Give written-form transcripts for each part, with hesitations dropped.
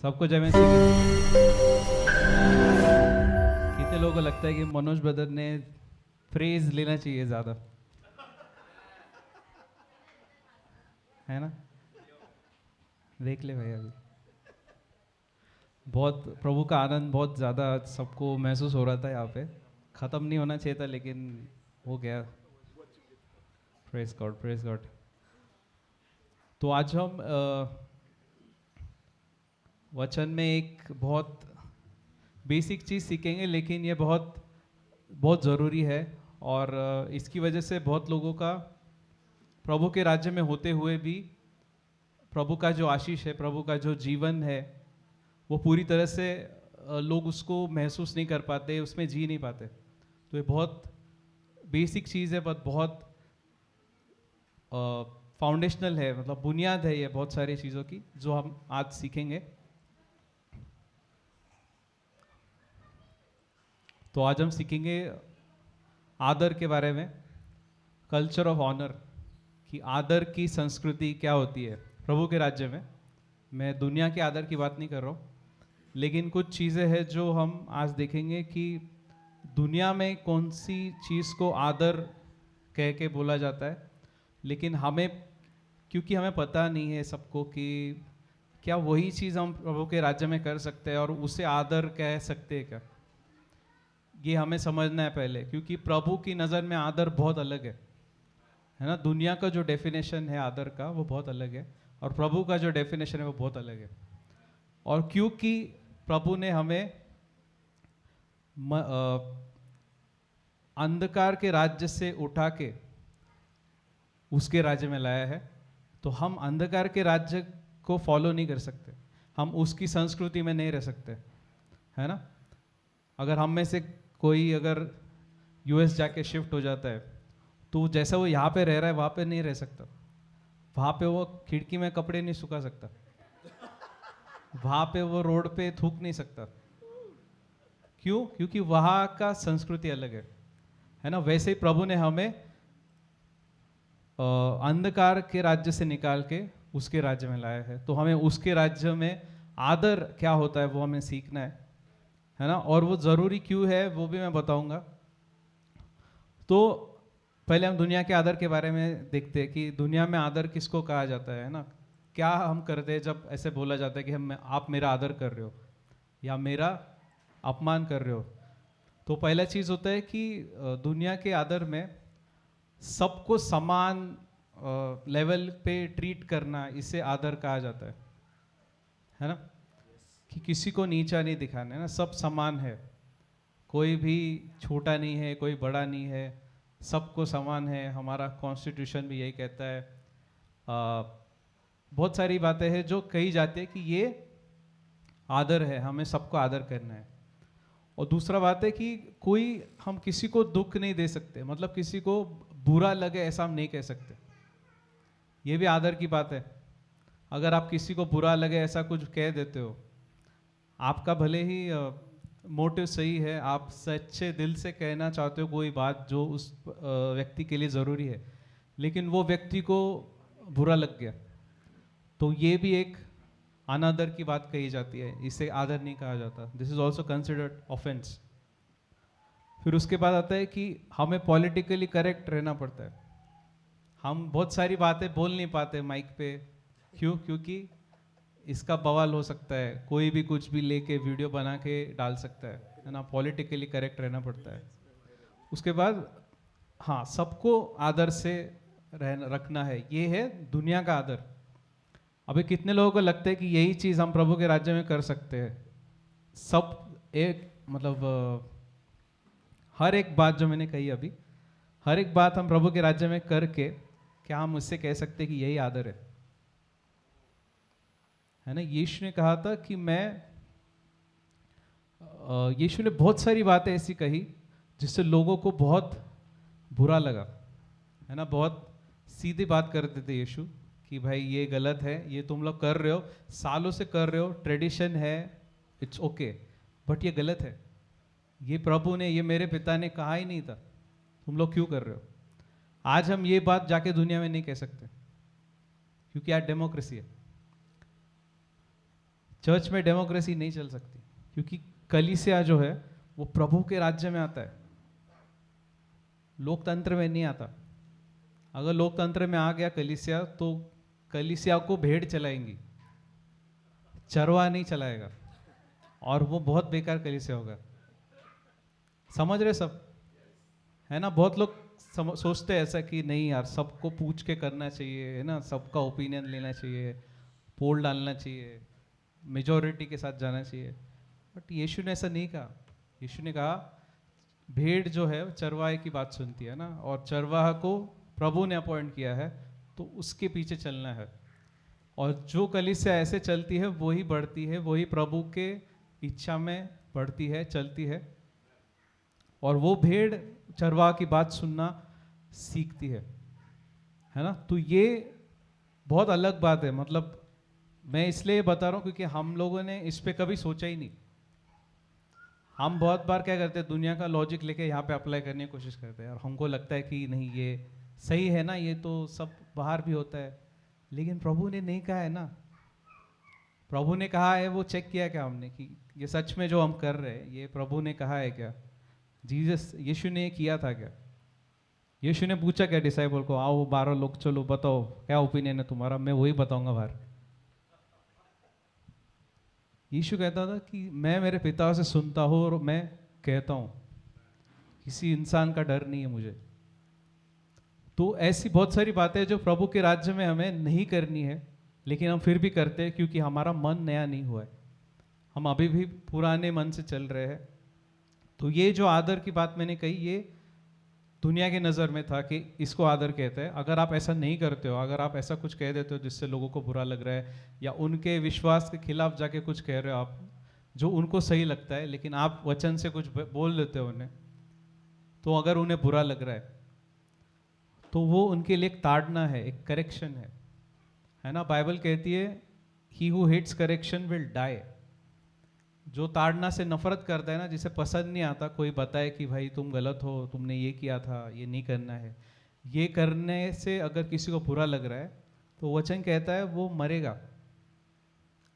सबको जय मसीह की। कितने लोगों को लगता है कि मनोज ब्रदर ने प्रेज लेना चाहिए ज़्यादा, है ना? देख ले भाई, अभी बहुत प्रभु का आनंद बहुत ज़्यादा सबको महसूस हो रहा था यहाँ पे। ख़त्म नहीं होना चाहिए था लेकिन हो गया। Praise God, praise God. तो आज हम वचन में एक बहुत बेसिक चीज़ सीखेंगे, लेकिन ये बहुत बहुत ज़रूरी है। और इसकी वजह से बहुत लोगों का प्रभु के राज्य में होते हुए भी प्रभु का जो आशीष है, प्रभु का जो जीवन है, वो पूरी तरह से लोग उसको महसूस नहीं कर पाते, उसमें जी नहीं पाते। तो ये बहुत बेसिक चीज़ है, बट बहुत फाउंडेशनल है, मतलब बुनियाद है ये बहुत सारी चीज़ों की जो हम आज सीखेंगे। तो आज हम सीखेंगे आदर के बारे में, कल्चर ऑफ ऑनर, कि आदर की संस्कृति क्या होती है प्रभु के राज्य में। मैं दुनिया के आदर की बात नहीं कर रहा हूँ, लेकिन कुछ चीज़ें हैं जो हम आज देखेंगे कि दुनिया में कौन सी चीज़ को आदर कह के बोला जाता है, लेकिन हमें, क्योंकि हमें पता नहीं है सबको कि क्या वही चीज़ हम प्रभु के राज्य में कर सकते हैं और उसे आदर कह सकते हैं क्या, ये हमें समझना है पहले। क्योंकि प्रभु की नज़र में आदर बहुत अलग है ना? दुनिया का जो डेफिनेशन है आदर का वो बहुत अलग है, और प्रभु का जो डेफिनेशन है वो बहुत अलग है। और क्योंकि प्रभु ने हमें अंधकार के राज्य से उठा के उसके राज्य में लाया है, तो हम अंधकार के राज्य को फॉलो नहीं कर सकते, हम उसकी संस्कृति में नहीं रह सकते, है ना? अगर हम में से कोई अगर यूएस जाके शिफ्ट हो जाता है, तो जैसा वो यहाँ पे रह रहा है वहाँ पे नहीं रह सकता। वहाँ पे वो खिड़की में कपड़े नहीं सुखा सकता, वहाँ पे वो रोड पे थूक नहीं सकता। क्यों? क्योंकि वहाँ का संस्कृति अलग है ना? वैसे ही प्रभु ने हमें अंधकार के राज्य से निकाल के उसके राज्य में लाया है, तो हमें उसके राज्य में आदर क्या होता है वो हमें सीखना है ना? और वो ज़रूरी क्यों है वो भी मैं बताऊंगा। तो पहले हम दुनिया के आदर के बारे में देखते हैं कि दुनिया में आदर किसको कहा जाता है ना? क्या हम करते हैं जब ऐसे बोला जाता है कि हम, आप मेरा आदर कर रहे हो या मेरा अपमान कर रहे हो? तो पहला चीज़ होता है कि दुनिया के आदर में सबको समान लेवल पे ट्रीट करना, इसे आदर कहा जाता है ना? कि किसी को नीचा नहीं दिखाना, है ना? सब समान है, कोई भी छोटा नहीं है, कोई बड़ा नहीं है, सबको समान है। हमारा कॉन्स्टिट्यूशन भी यही कहता है। बहुत सारी बातें हैं जो कही जाती है कि ये आदर है, हमें सबको आदर करना है। और दूसरा बात है कि कोई, हम किसी को दुख नहीं दे सकते, मतलब किसी को बुरा लगे ऐसा हम नहीं कह सकते, ये भी आदर की बात है। अगर आप किसी को बुरा लगे ऐसा कुछ कह देते हो, आपका भले ही मोटिव सही है, आप सच्चे दिल से कहना चाहते हो कोई बात जो उस व्यक्ति के लिए ज़रूरी है, लेकिन वो व्यक्ति को बुरा लग गया, तो ये भी एक अनादर की बात कही जाती है, इसे आदर नहीं कहा जाता। This is also considered offence. फिर उसके बाद आता है कि हमें पॉलिटिकली करेक्ट रहना पड़ता है। हम बहुत सारी बातें बोल नहीं पाते माइक पे। क्यों? क्योंकि इसका बवाल हो सकता है, कोई भी कुछ भी लेके वीडियो बना के डाल सकता है ना? पॉलिटिकली करेक्ट रहना पड़ता है। उसके बाद हाँ, सबको आदर से रखना है, ये है दुनिया का आदर। अभी कितने लोगों को लगता है कि यही चीज़ हम प्रभु के राज्य में कर सकते हैं? सब एक, मतलब हर एक बात जो मैंने कही अभी, हर एक बात हम प्रभु के राज्य में करके क्या हम उससे कह सकते हैं कि यही आदर है ना? यीशु ने कहा था कि यीशु ने बहुत सारी बातें ऐसी कही जिससे लोगों को बहुत बुरा लगा, है ना? बहुत सीधी बात करते थे यीशु कि भाई ये गलत है, ये तुम लोग कर रहे हो, सालों से कर रहे हो, ट्रेडिशन है, इट्स ओके, बट ये गलत है। ये प्रभु ने, ये मेरे पिता ने कहा ही नहीं था, तुम लोग क्यों कर रहे हो? आज हम ये बात जाके दुनिया में नहीं कह सकते, क्योंकि आज डेमोक्रेसी है। चर्च में डेमोक्रेसी नहीं चल सकती, क्योंकि कलीसिया जो है वो प्रभु के राज्य में आता है, लोकतंत्र में नहीं आता। अगर लोकतंत्र में आ गया कलीसिया तो कलीसिया को भेड़ चलाएंगी, चरवा नहीं चलाएगा, और वो बहुत बेकार कलीसिया होगा। समझ रहे सब, है ना? बहुत लोग सोचते हैं ऐसा कि नहीं यार, सबको पूछ के करना चाहिए, है ना, सबका ओपिनियन लेना चाहिए, पोल डालना चाहिए, मेजॉरिटी के साथ जाना चाहिए। बट यीशु ने ऐसा नहीं कहा। यीशु ने कहा भेड़ जो है चरवाहे की बात सुनती है ना, और चरवाहा को प्रभु ने अपॉइंट किया है, तो उसके पीछे चलना है। और जो कलीसिया ऐसे चलती है वही बढ़ती है, वही प्रभु के इच्छा में बढ़ती है, चलती है, और वो भेड़ चरवाहा की बात सुनना सीखती है ना? तो ये बहुत अलग बात है। मतलब मैं इसलिए बता रहा हूँ क्योंकि हम लोगों ने इस पे कभी सोचा ही नहीं। हम बहुत बार क्या करते हैं, दुनिया का लॉजिक लेके यहाँ पे अप्लाई करने की कोशिश करते हैं, और हमको लगता है कि नहीं ये सही है ना, ये तो सब बाहर भी होता है। लेकिन प्रभु ने नहीं कहा है ना। प्रभु ने कहा है, वो चेक किया क्या हमने कि ये सच में जो हम कर रहे हैं ये प्रभु ने कहा है क्या? यीशु ने किया था क्या? यीशु ने पूछा क्या डिसाइपल को, आओ 12 लोग, चलो बताओ क्या ओपिनियन है तुम्हारा, मैं वही बताऊंगा बाहर। यीशु कहता था कि मैं मेरे पिता से सुनता हूँ और मैं कहता हूँ, किसी इंसान का डर नहीं है मुझे। तो ऐसी बहुत सारी बातें जो प्रभु के राज्य में हमें नहीं करनी है, लेकिन हम फिर भी करते हैं क्योंकि हमारा मन नया नहीं हुआ है, हम अभी भी पुराने मन से चल रहे हैं। तो ये जो आदर की बात मैंने कही, ये दुनिया की नज़र में था कि इसको आदर कहते हैं। अगर आप ऐसा नहीं करते हो, अगर आप ऐसा कुछ कह देते हो जिससे लोगों को बुरा लग रहा है, या उनके विश्वास के खिलाफ जाके कुछ कह रहे हो आप जो उनको सही लगता है, लेकिन आप वचन से कुछ बोल देते हो उन्हें, तो अगर उन्हें बुरा लग रहा है तो वो उनके लिए एक ताड़ना है, एक करेक्शन है ना? बाइबल कहती है he who hates correction will die. जो ताड़ना से नफरत करता है ना, जिसे पसंद नहीं आता कोई बताए कि भाई तुम गलत हो, तुमने ये किया था, ये नहीं करना है, ये करने से अगर किसी को बुरा लग रहा है तो वचन कहता है वो मरेगा।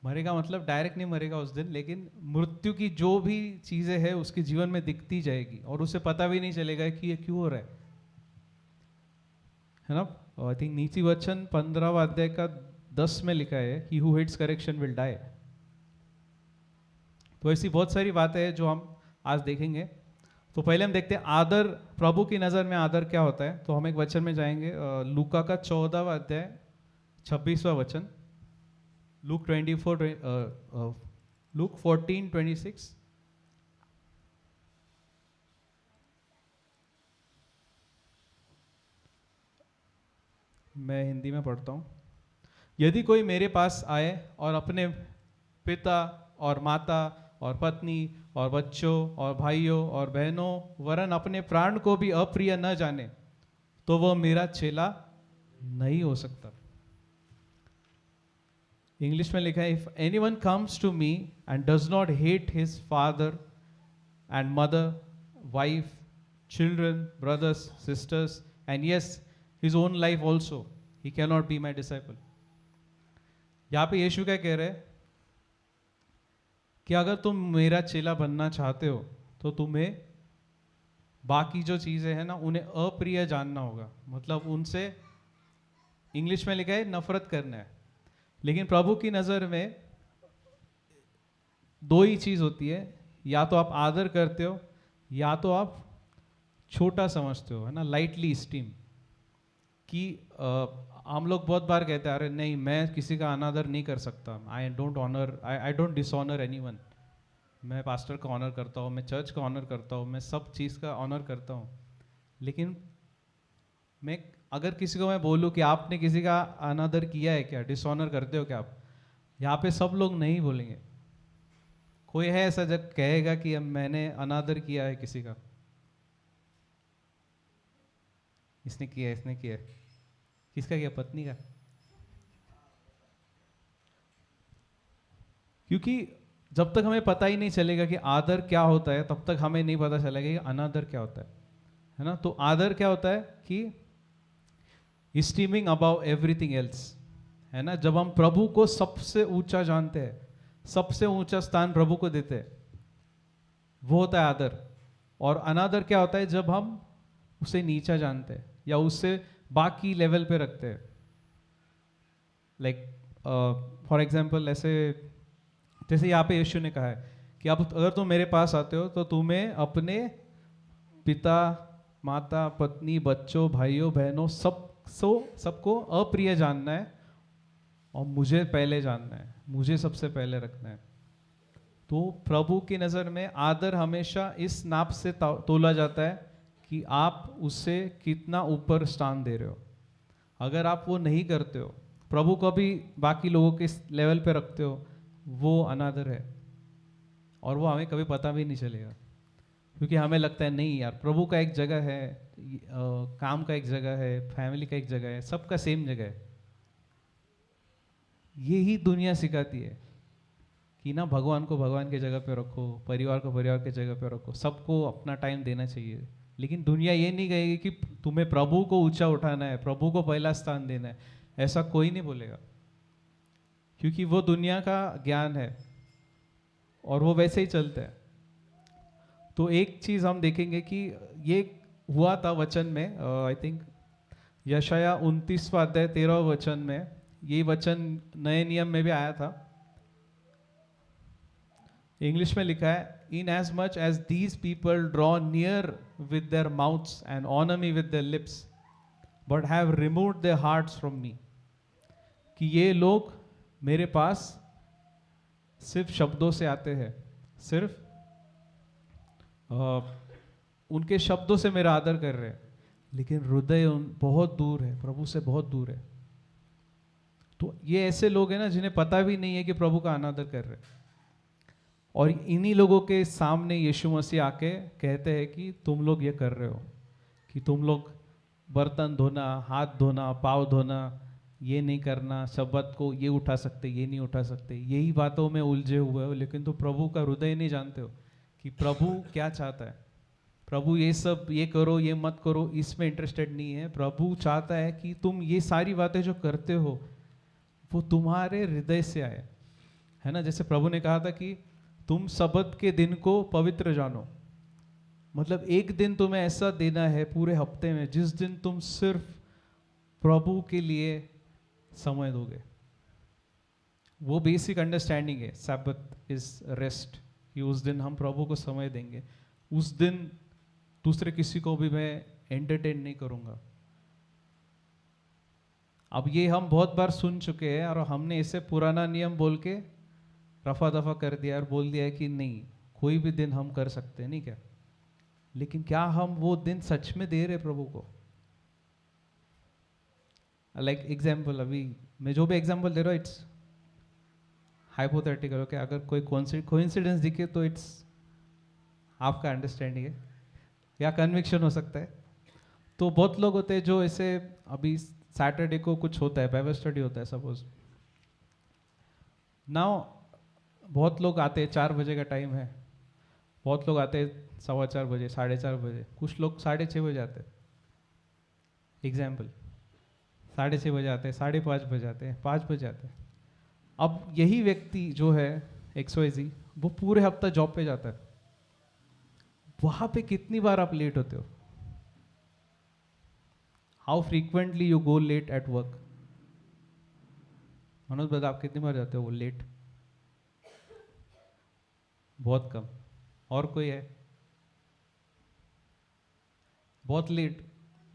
मरेगा मतलब डायरेक्ट नहीं मरेगा उस दिन, लेकिन मृत्यु की जो भी चीज़ें हैं उसके जीवन में दिखती जाएगी, और उसे पता भी नहीं चलेगा कि ये क्यों हो रहा है ना? आई थिंक नीति वचन 15वां अध्याय का 10 में लिखा है he who hates correction will die. तो ऐसी बहुत सारी बातें हैं जो हम आज देखेंगे। तो पहले हम देखते हैं आदर, प्रभु की नज़र में आदर क्या होता है। तो हम एक वचन में जाएंगे, लूका का 14वां अध्याय 26वां वचन, लूक 14:26। मैं हिंदी में पढ़ता हूँ। यदि कोई मेरे पास आए और अपने पिता और माता और पत्नी और बच्चों और भाइयों और बहनों वरन अपने प्राण को भी अप्रिय न जाने, तो वह मेरा चेला नहीं हो सकता। इंग्लिश में लिखा है, if anyone comes to me and does not hate his father and mother, wife, children, brothers, sisters, and yes his own life also, he can not be my disciple. यहाँ पे यीशु क्या कह रहे हैं कि अगर तुम मेरा चेला बनना चाहते हो तो तुम्हें बाकी जो चीज़ें हैं ना उन्हें अप्रिय जानना होगा। मतलब उनसे, इंग्लिश में लिखा है नफरत करना है, लेकिन प्रभु की नज़र में दो ही चीज़ होती है, या तो आप आदर करते हो या तो आप छोटा समझते हो, है ना, लाइटली स्टीम। कि हम लोग बहुत बार कहते हैं अरे नहीं मैं किसी का अनादर नहीं कर सकता, आई डोंट डिसऑनर एनीवन। मैं पास्टर का ऑनर करता हूँ, मैं चर्च का ऑनर करता हूँ, मैं सब चीज़ का ऑनर करता हूँ। लेकिन मैं अगर किसी को मैं बोलूँ कि आपने किसी का अनादर किया है क्या, डिसऑनर करते हो क्या आप, यहाँ पे सब लोग नहीं बोलेंगे। कोई है ऐसा जब कहेगा कि मैंने अनादर किया है किसी का? इसने किया, इसने किया। किसका किया? पत्नी का। क्योंकि जब तक हमें पता ही नहीं चलेगा कि आदर क्या होता है, तब तक हमें नहीं पता चलेगा कि अनादर क्या होता है ना? तो आदर क्या होता है कि स्टीमिंग अबाउ एवरीथिंग एल्स, है ना? जब हम प्रभु को सबसे ऊंचा जानते हैं, सबसे ऊंचा स्थान प्रभु को देते हैं, वो होता है आदर। और अनादर क्या होता है? जब हम उसे नीचा जानते हैं या उससे बाकी लेवल पे रखते हैं। लाइक फॉर एग्जाम्पल, ऐसे जैसे यहाँ पे यीशु ने कहा है कि अब अगर तुम मेरे पास आते हो तो तुम्हें अपने पिता, माता, पत्नी, बच्चों, भाइयों, बहनों सबको अप्रिय जानना है और मुझे पहले जानना है, मुझे सबसे पहले रखना है। तो प्रभु की नज़र में आदर हमेशा इस नाप से तोला जाता है कि आप उससे कितना ऊपर स्थान दे रहे हो। अगर आप वो नहीं करते हो, प्रभु को भी बाकी लोगों के लेवल पे रखते हो, वो अनादर है। और वो हमें कभी पता भी नहीं चलेगा, क्योंकि हमें लगता है नहीं यार, प्रभु का एक जगह है, काम का एक जगह है, फैमिली का एक जगह है, सबका सेम जगह है। यही दुनिया सिखाती है कि ना भगवान को भगवान की जगह पे रखो, परिवार को परिवार की जगह पे रखो, सबको अपना टाइम देना चाहिए। लेकिन दुनिया ये नहीं कहेगी कि तुम्हें प्रभु को ऊंचा उठाना है, प्रभु को पहला स्थान देना है। ऐसा कोई नहीं बोलेगा, क्योंकि वो दुनिया का ज्ञान है और वो वैसे ही चलता है। तो एक चीज हम देखेंगे कि ये हुआ था वचन में, आई थिंक यशाया 29वां अध्याय 13वां वचन में, ये वचन नए नियम में भी आया था। इंग्लिश में लिखा है, in as much as these people draw near with their mouths and honour me with their lips but have removed their hearts from me. कि ये लोग मेरे पास सिर्फ शब्दों से आते हैं, सिर्फ उनके शब्दों से मेरा आदर कर रहे हैं, लेकिन हृदय बहुत दूर है, प्रभु से बहुत दूर है। तो ये ऐसे लोग हैं ना जिन्हें पता भी नहीं है कि प्रभु का अनादर कर रहे हैं। और इन्हीं लोगों के सामने यीशु मसीह आके कहते हैं कि तुम लोग ये कर रहे हो, कि तुम लोग बर्तन धोना, हाथ धोना, पाँव धोना ये नहीं करना, शब्द को ये उठा सकते, ये नहीं उठा सकते, यही बातों में उलझे हुए हो, लेकिन तुम प्रभु का हृदय नहीं जानते हो कि प्रभु क्या चाहता है। प्रभु ये सब ये करो, ये मत करो, इसमें इंटरेस्टेड नहीं है। प्रभु चाहता है कि तुम ये सारी बातें जो करते हो वो तुम्हारे हृदय से आए, है ना। जैसे प्रभु ने कहा था कि तुम सबत के दिन को पवित्र जानो, मतलब एक दिन तुम्हें ऐसा देना है पूरे हफ्ते में जिस दिन तुम सिर्फ प्रभु के लिए समय दोगे। वो बेसिक अंडरस्टैंडिंग है, सब्बत इज रेस्ट, कि उस दिन हम प्रभु को समय देंगे। उस दिन दूसरे किसी को भी मैं एंटरटेन नहीं करूंगा। अब ये हम बहुत बार सुन चुके हैं और हमने इसे पुराना नियम बोल के रफा दफा कर दिया और बोल दिया है कि नहीं, कोई भी दिन हम कर सकते हैं, नहीं क्या। लेकिन क्या हम वो दिन सच में दे रहे प्रभु को? लाइक एग्जाम्पल, अभी मैं जो भी एग्जाम्पल दे रहा हूँ इट्स हाइपोथेटिकल, ओके। अगर कोई कोइंसिडेंस दिखे तो इट्स आपका अंडरस्टैंडिंग है या कन्विक्शन हो सकता है। तो बहुत लोग होते हैं जो ऐसे, अभी सैटरडे को कुछ होता है, बाइबल स्टडी होता है सपोज, नाउ बहुत लोग आते हैं, 4 बजे का टाइम है, बहुत लोग आते हैं 4:15 बजे, 4:30 बजे, कुछ लोग 6:30 बजे आते हैं। एग्जाम्पल, 6:30 बजे आते हैं, 5:30 बजे आते हैं, 5 बजे आते हैं। अब यही व्यक्ति जो है XYZ, वो पूरे हफ्ता जॉब पे जाता है, वहां पे कितनी बार आप लेट होते हो? How frequently you go late at work? Manoj बता, आप कितनी बार जाते हो वो लेट? बहुत कम। और कोई है? बहुत लेट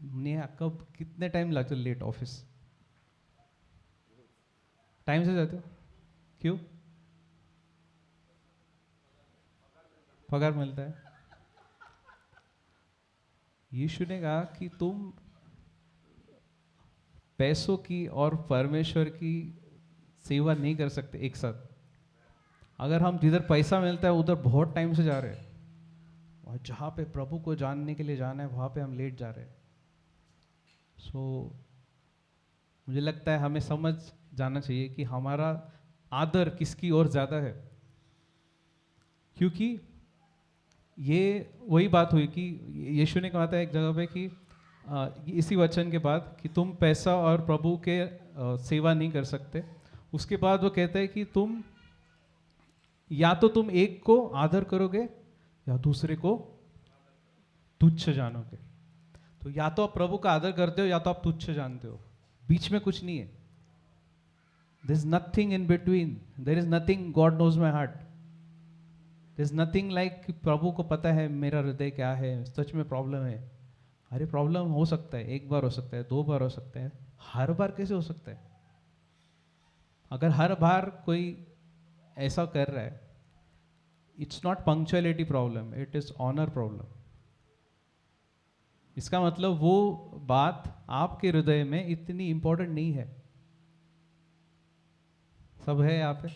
नहीं। कब, कितने टाइम लगता है लेट ऑफिस? टाइम से जाते हो? क्यों? पगार मिलता है। यीशु ने कहा कि तुम पैसों की और परमेश्वर की सेवा नहीं कर सकते एक साथ। अगर हम जिधर पैसा मिलता है उधर बहुत टाइम से जा रहे हैं, और जहाँ पे प्रभु को जानने के लिए जाना है वहाँ पे हम लेट जा रहे हैं। मुझे लगता है हमें समझ जाना चाहिए कि हमारा आदर किसकी ओर ज़्यादा है। क्योंकि ये वही बात हुई कि यीशु ने कहा था एक जगह पे कि इसी वचन के बाद कि तुम पैसा और प्रभु के सेवा नहीं कर सकते। उसके बाद वो कहते हैं कि तुम या तो तुम एक को आदर करोगे या दूसरे को तुच्छ जानोगे। तो या तो आप प्रभु का आदर करते हो या तो आप तुच्छ जानते हो, बीच में कुछ नहीं है। There is nothing in between, there is nothing God knows my heart, there is nothing like प्रभु को पता है मेरा हृदय क्या है, सच में प्रॉब्लम है। अरे प्रॉब्लम हो सकता है, एक बार हो सकता है, 2 बार हो सकता है, हर बार कैसे हो सकता है? अगर हर बार कोई ऐसा कर रहा है, it's not punctuality problem, it is honour problem. इसका मतलब वो बात आपके हृदय में इतनी इंपॉर्टेंट नहीं है। सब है यहाँ पे?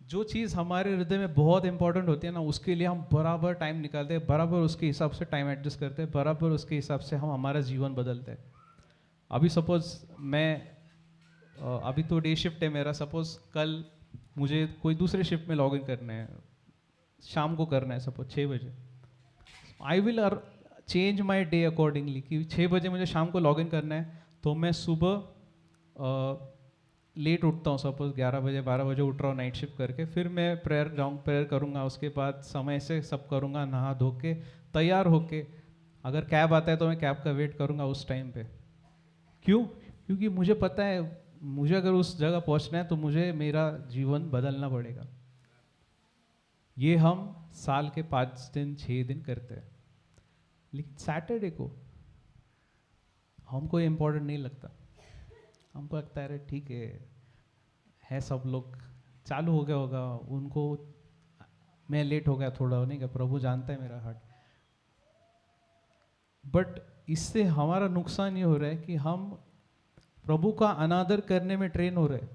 जो चीज़ हमारे हृदय में बहुत इंपॉर्टेंट होती है ना, उसके लिए हम बराबर टाइम निकालते हैं, बराबर उसके हिसाब से टाइम एडजस्ट करते हैं, बराबर उसके हिसाब से हम हमारा जीवन बदलते हैं। अभी सपोज मैं अभी तो डे शिफ्ट है मेरा, सपोज कल मुझे कोई दूसरे शिफ्ट में लॉग इन करना है, शाम को करना है सपोज 6 बजे, I will change my day accordingly कि 6 बजे मुझे शाम को लॉग इन करना है, तो मैं सुबह लेट उठता हूँ, सपोज 11 बजे 12 बजे उठ रहा हूँ नाइट शिफ्ट करके, फिर मैं प्रेयर करूँगा, उसके बाद समय से सब करूँगा, नहा धो के तैयार होके, अगर कैब आता है तो मैं कैब का वेट करूँगा उस टाइम पे। क्यों? क्योंकि मुझे पता है मुझे अगर उस जगह पहुँचना है तो मुझे मेरा जीवन बदलना पड़ेगा। ये हम साल के 5 दिन 6 दिन करते हैं, लेकिन सैटरडे को हमको इम्पोर्टेंट नहीं लगता। हमको लगता है अरे ठीक है सब लोग चालू हो गया होगा, उनको मैं लेट हो गया थोड़ा, नहीं क्या प्रभु जानता है मेरा हार्ट। बट इससे हमारा नुकसान ये हो रहा है कि हम प्रभु का अनादर करने में ट्रेन हो रहे हैं,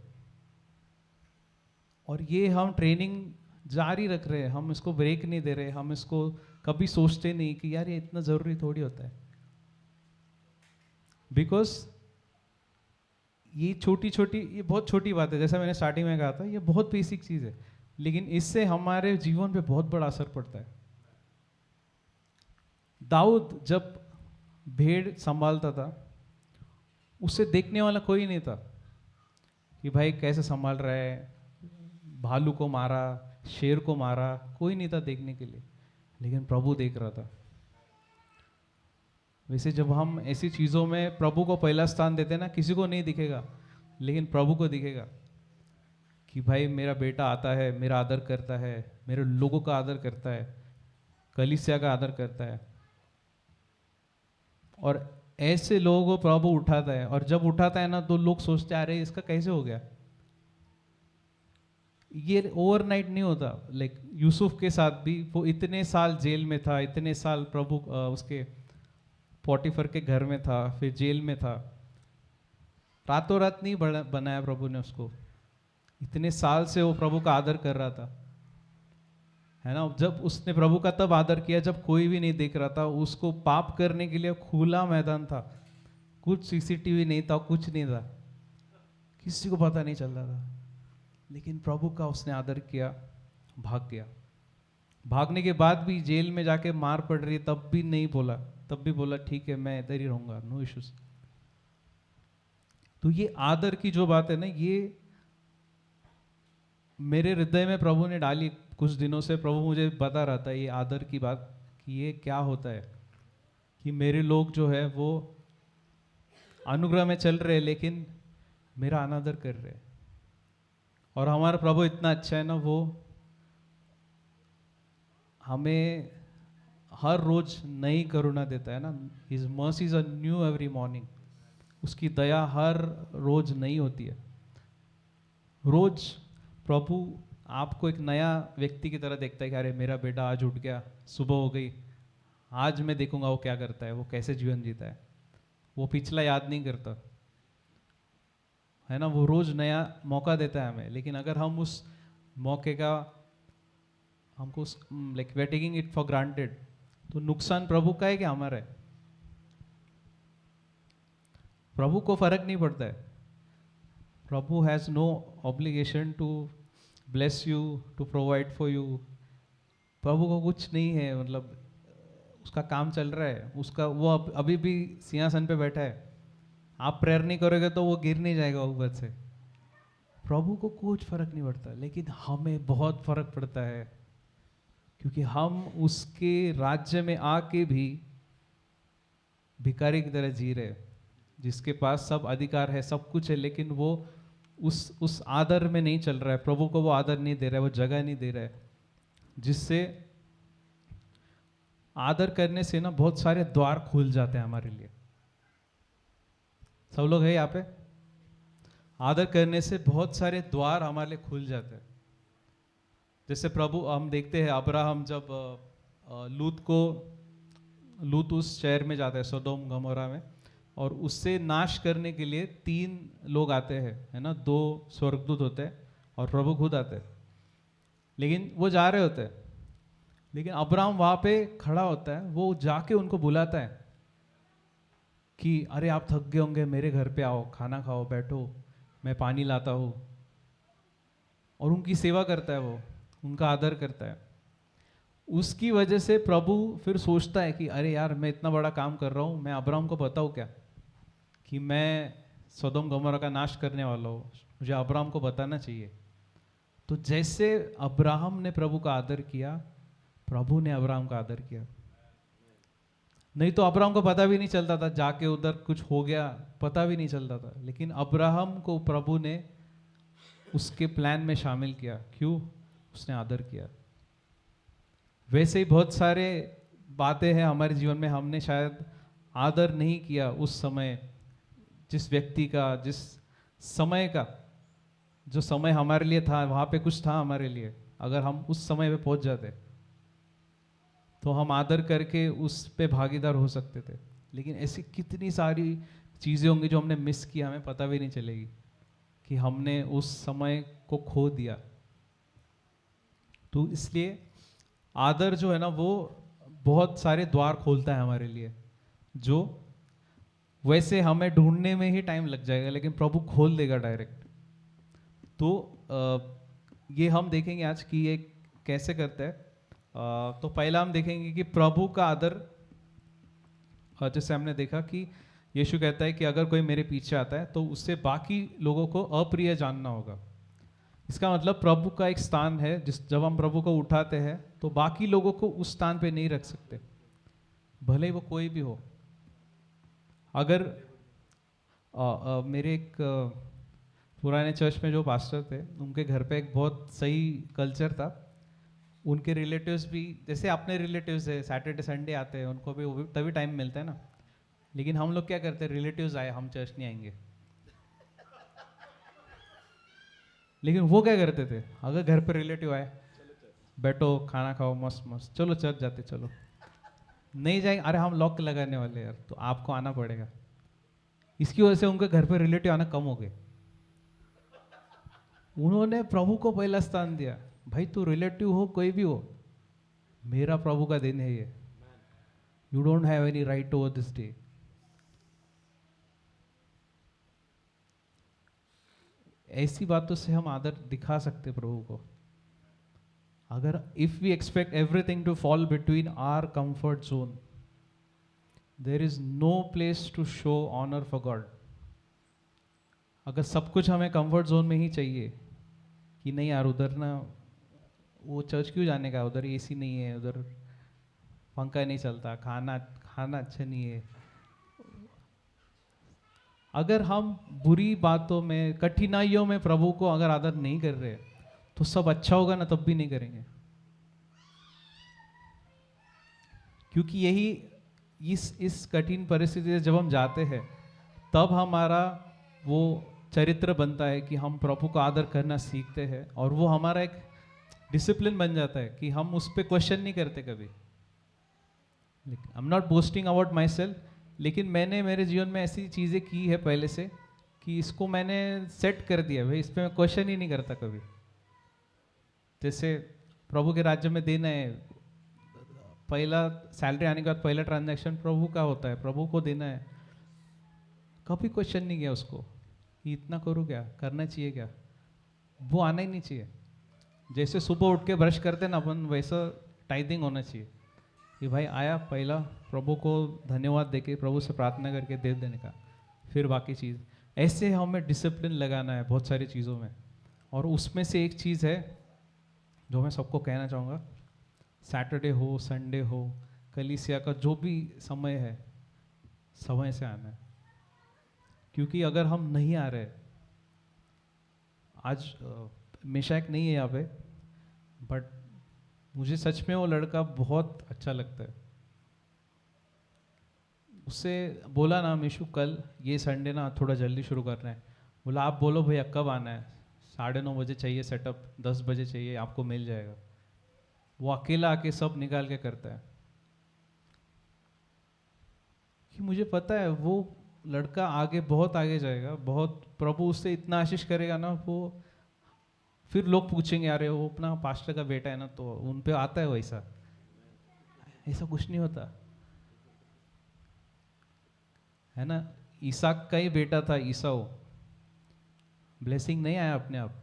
और ये हम ट्रेनिंग जारी रख रहे हैं, हम इसको ब्रेक नहीं दे रहे, हम इसको कभी सोचते नहीं कि यार ये इतना ज़रूरी थोड़ी होता है। बिकॉज ये छोटी छोटी, ये बहुत छोटी बात है, जैसा मैंने स्टार्टिंग में कहा था, ये बहुत बेसिक चीज़ है, लेकिन इससे हमारे जीवन पे बहुत बड़ा असर पड़ता है। दाऊद जब भेड़ संभालता था, उसे देखने वाला कोई नहीं था कि भाई कैसे संभाल रहा है, भालू को मारा, शेर को मारा, कोई नहीं था देखने के लिए, लेकिन प्रभु देख रहा था। वैसे जब हम ऐसी चीज़ों में प्रभु को पहला स्थान देते हैं ना, किसी को नहीं दिखेगा, लेकिन प्रभु को दिखेगा कि भाई मेरा बेटा आता है, मेरा आदर करता है, मेरे लोगों का आदर करता है, कलीसिया का आदर करता है। और ऐसे लोगों को प्रभु उठाता है, और जब उठाता है ना तो लोग सोचते हैं अरे इसका कैसे हो गया। ये ओवरनाइट नहीं होता। लाइक यूसुफ के साथ भी, वो इतने साल जेल में था, इतने साल प्रभु उसके पोटीफर के घर में था, फिर जेल में था, रातों रात नहीं बनाया प्रभु ने उसको, इतने साल से वो प्रभु का आदर कर रहा था, है ना। जब उसने प्रभु का तब आदर किया जब कोई भी नहीं देख रहा था, उसको पाप करने के लिए खुला मैदान था, कुछ सीसीटीवी नहीं था, कुछ नहीं था, किसी को पता नहीं चल रहा था, लेकिन प्रभु का उसने आदर किया, भाग गया। भागने के बाद भी जेल में जाके मार पड़ रही, तब भी नहीं बोला, तब भी बोला ठीक है मैं इधर ही रहूंगा, नो इश्यूज। तो ये आदर की जो बात है ना, ये मेरे हृदय में प्रभु ने डाली कुछ दिनों से। प्रभु मुझे बता रहा था ये आदर की बात, कि ये क्या होता है, कि मेरे लोग जो है वो अनुग्रह में चल रहे हैं लेकिन मेरा अनादर कर रहे हैं। और हमारा प्रभु इतना अच्छा है ना, वो हमें हर रोज नई करुणा देता है ना। His mercies are new every morning. उसकी दया हर रोज नई होती है। रोज प्रभु आपको एक नया व्यक्ति की तरह देखता है कि अरे मेरा बेटा आज उठ गया, सुबह हो गई, आज मैं देखूंगा वो क्या करता है, वो कैसे जीवन जीता है। वो पिछला याद नहीं करता, है ना। वो रोज नया मौका देता है हमें, लेकिन अगर हम उस मौके का हमको like we are taking it for granted, तो नुकसान प्रभु का है कि हमारा है? प्रभु को फर्क नहीं पड़ता है। प्रभु has no obligation to bless you, to provide for you. प्रभु को कुछ नहीं है, मतलब उसका काम चल रहा है, उसका वो अभी भी सिंहासन पे बैठा है। आप प्रेयर नहीं करोगे तो वो गिर नहीं जाएगा ऊपर से, प्रभु को कुछ फर्क नहीं पड़ता, लेकिन हमें बहुत फर्क पड़ता है, क्योंकि हम उसके राज्य में आके भी भिखारी की तरह जी रहे हैं, जिसके पास सब अधिकार है, सब कुछ है, लेकिन वो उस आदर में नहीं चल रहा है, प्रभु को वो आदर नहीं दे रहा है, वो जगह नहीं दे रहा है। जिससे आदर करने से ना बहुत सारे द्वार खुल जाते हैं हमारे लिए। सब लोग है यहाँ पे? आदर करने से बहुत सारे द्वार हमारे लिए खुल जाते हैं। जैसे प्रभु, हम देखते हैं अब्राहम जब लूत उस शहर में जाता है, सोदोम गमोरा में, और उससे नाश करने के लिए 3 लोग आते हैं, है ना, 2 स्वर्गदूत होते हैं और प्रभु खुद आते हैं। लेकिन वो जा रहे होते हैं, लेकिन अब्राहम वहां पे खड़ा होता है, वो जाके उनको बुलाता है कि अरे आप थक गए होंगे, मेरे घर पे आओ, खाना खाओ, बैठो, मैं पानी लाता हूँ, और उनकी सेवा करता है, वो उनका आदर करता है। उसकी वजह से प्रभु फिर सोचता है कि अरे यार, मैं इतना बड़ा काम कर रहा हूँ, मैं अब्राहम को बताऊँ क्या कि मैं सदोम गमोरा का नाश करने वाला हूँ, मुझे अब्राहम को बताना चाहिए। तो जैसे अब्राहम ने प्रभु का आदर किया, प्रभु ने अब्राहम का आदर किया। नहीं तो अब्राहम को पता भी नहीं चलता था, जाके उधर कुछ हो गया, पता भी नहीं चलता था। लेकिन अब्राहम को प्रभु ने उसके प्लान में शामिल किया। क्यों? उसने आदर किया। वैसे ही बहुत सारे बातें हैं हमारे जीवन में, हमने शायद आदर नहीं किया उस समय, जिस व्यक्ति का, जिस समय का, जो समय हमारे लिए था, वहां पे कुछ था हमारे लिए, अगर हम उस समय पे पहुंच जाते तो हम आदर करके उस पे भागीदार हो सकते थे। लेकिन ऐसी कितनी सारी चीज़ें होंगी जो हमने मिस किया, हमें पता भी नहीं चलेगी कि हमने उस समय को खो दिया। तो इसलिए आदर जो है ना, वो बहुत सारे द्वार खोलता है हमारे लिए, जो वैसे हमें ढूंढने में ही टाइम लग जाएगा, लेकिन प्रभु खोल देगा डायरेक्ट। तो ये हम देखेंगे आज कि ये कैसे करता है। तो पहला हम देखेंगे कि प्रभु का आदर, जैसे हमने देखा कि यीशु कहता है कि अगर कोई मेरे पीछे आता है तो उससे बाकी लोगों को अप्रिय जानना होगा। इसका मतलब प्रभु का एक स्थान है, जब हम प्रभु को उठाते हैं तो बाकी लोगों को उस स्थान पे नहीं रख सकते, भले ही वो कोई भी हो। अगर मेरे एक पुराने चर्च में जो पास्टर थे, उनके घर पे एक बहुत सही कल्चर था। उनके रिलेटिव्स भी, जैसे अपने रिलेटिव्स है, सैटरडे संडे आते हैं, उनको भी तभी टाइम मिलता है ना। लेकिन हम लोग क्या करते हैं, रिलेटिव्स आए, हम चर्च नहीं आएंगे। लेकिन वो क्या करते थे, अगर घर पे रिलेटिव आए, बैठो, खाना खाओ, मस्त मस्त, चलो चर्च जाते, चलो। नहीं जाएंगे, अरे हम लॉक लगाने वाले यार, तो आपको आना पड़ेगा। इसकी वजह से उनके घर पे रिलेटिव आना कम हो गए। उन्होंने प्रभु को पहला स्थान दिया। भाई तू रिलेटिव हो, कोई भी हो, मेरा प्रभु का दिन है ये, you don't have any right over this day. ऐसी बातों से हम आदर दिखा सकते प्रभु को। अगर if we expect everything to fall between our comfort zone, there is no place to show honour for God. अगर सब कुछ हमें कंफर्ट जोन में ही चाहिए कि नहीं यार, उधर ना, वो चर्च क्यों जाने का, उधर एसी नहीं है, उधर पंखा नहीं चलता, खाना अच्छा नहीं है। अगर हम बुरी बातों में, कठिनाइयों में प्रभु को अगर आदर नहीं कर रहे, तो सब अच्छा होगा ना, तब भी नहीं करेंगे। क्योंकि यही इस कठिन परिस्थिति से जब हम जाते हैं, तब हमारा वो चरित्र बनता है कि हम प्रभु को आदर करना सीखते हैं, और वो हमारा एक डिसिप्लिन बन जाता है कि हम उस पर क्वेश्चन नहीं करते कभी। I am not boasting about my self, लेकिन मैंने मेरे जीवन में ऐसी चीज़ें की है पहले से कि इसको मैंने सेट कर दिया, भाई इस पर मैं क्वेश्चन ही नहीं करता कभी। जैसे प्रभु के राज्य में देना है, पहला सैलरी आने के बाद पहला ट्रांजैक्शन प्रभु का होता है, प्रभु को देना है। कभी क्वेश्चन नहीं किया उसको कि इतना करूँ क्या, करना चाहिए क्या, वो आना ही नहीं चाहिए। जैसे सुबह उठ के ब्रश करते ना अपन, वैसा टाइथिंग होना चाहिए कि भाई आया, पहला प्रभु को धन्यवाद देके, प्रभु से प्रार्थना करके दे देने का, फिर बाकी चीज़। ऐसे हमें डिसिप्लिन लगाना है बहुत सारी चीज़ों में। और उसमें से एक चीज़ है जो मैं सबको कहना चाहूँगा, सैटरडे हो संडे हो, कलीसिया का जो भी समय है, समय से आना है। क्योंकि अगर हम नहीं आ रहे, आज मिशाक नहीं है यहाँ पे, बट मुझे सच में वो लड़का बहुत अच्छा लगता है। उससे बोला ना मिशु, कल ये संडे ना थोड़ा जल्दी शुरू करना है। बोला आप बोलो भैया कब आना है, 9:30 बजे चाहिए सेटअप, 10 बजे चाहिए, आपको मिल जाएगा। वो अकेला आके सब निकाल के करता है। कि मुझे पता है वो लड़का आगे बहुत आगे जाएगा, बहुत प्रभु उससे इतना आशीष करेगा ना, वो फिर लोग पूछेंगे अरे वो अपना पास्टर का बेटा है ना, तो उन पे आता है वैसा। ऐसा कुछ नहीं होता है ना। ईसाक का ही बेटा था ईसाऊ, ब्लेसिंग नहीं आया अपने आप।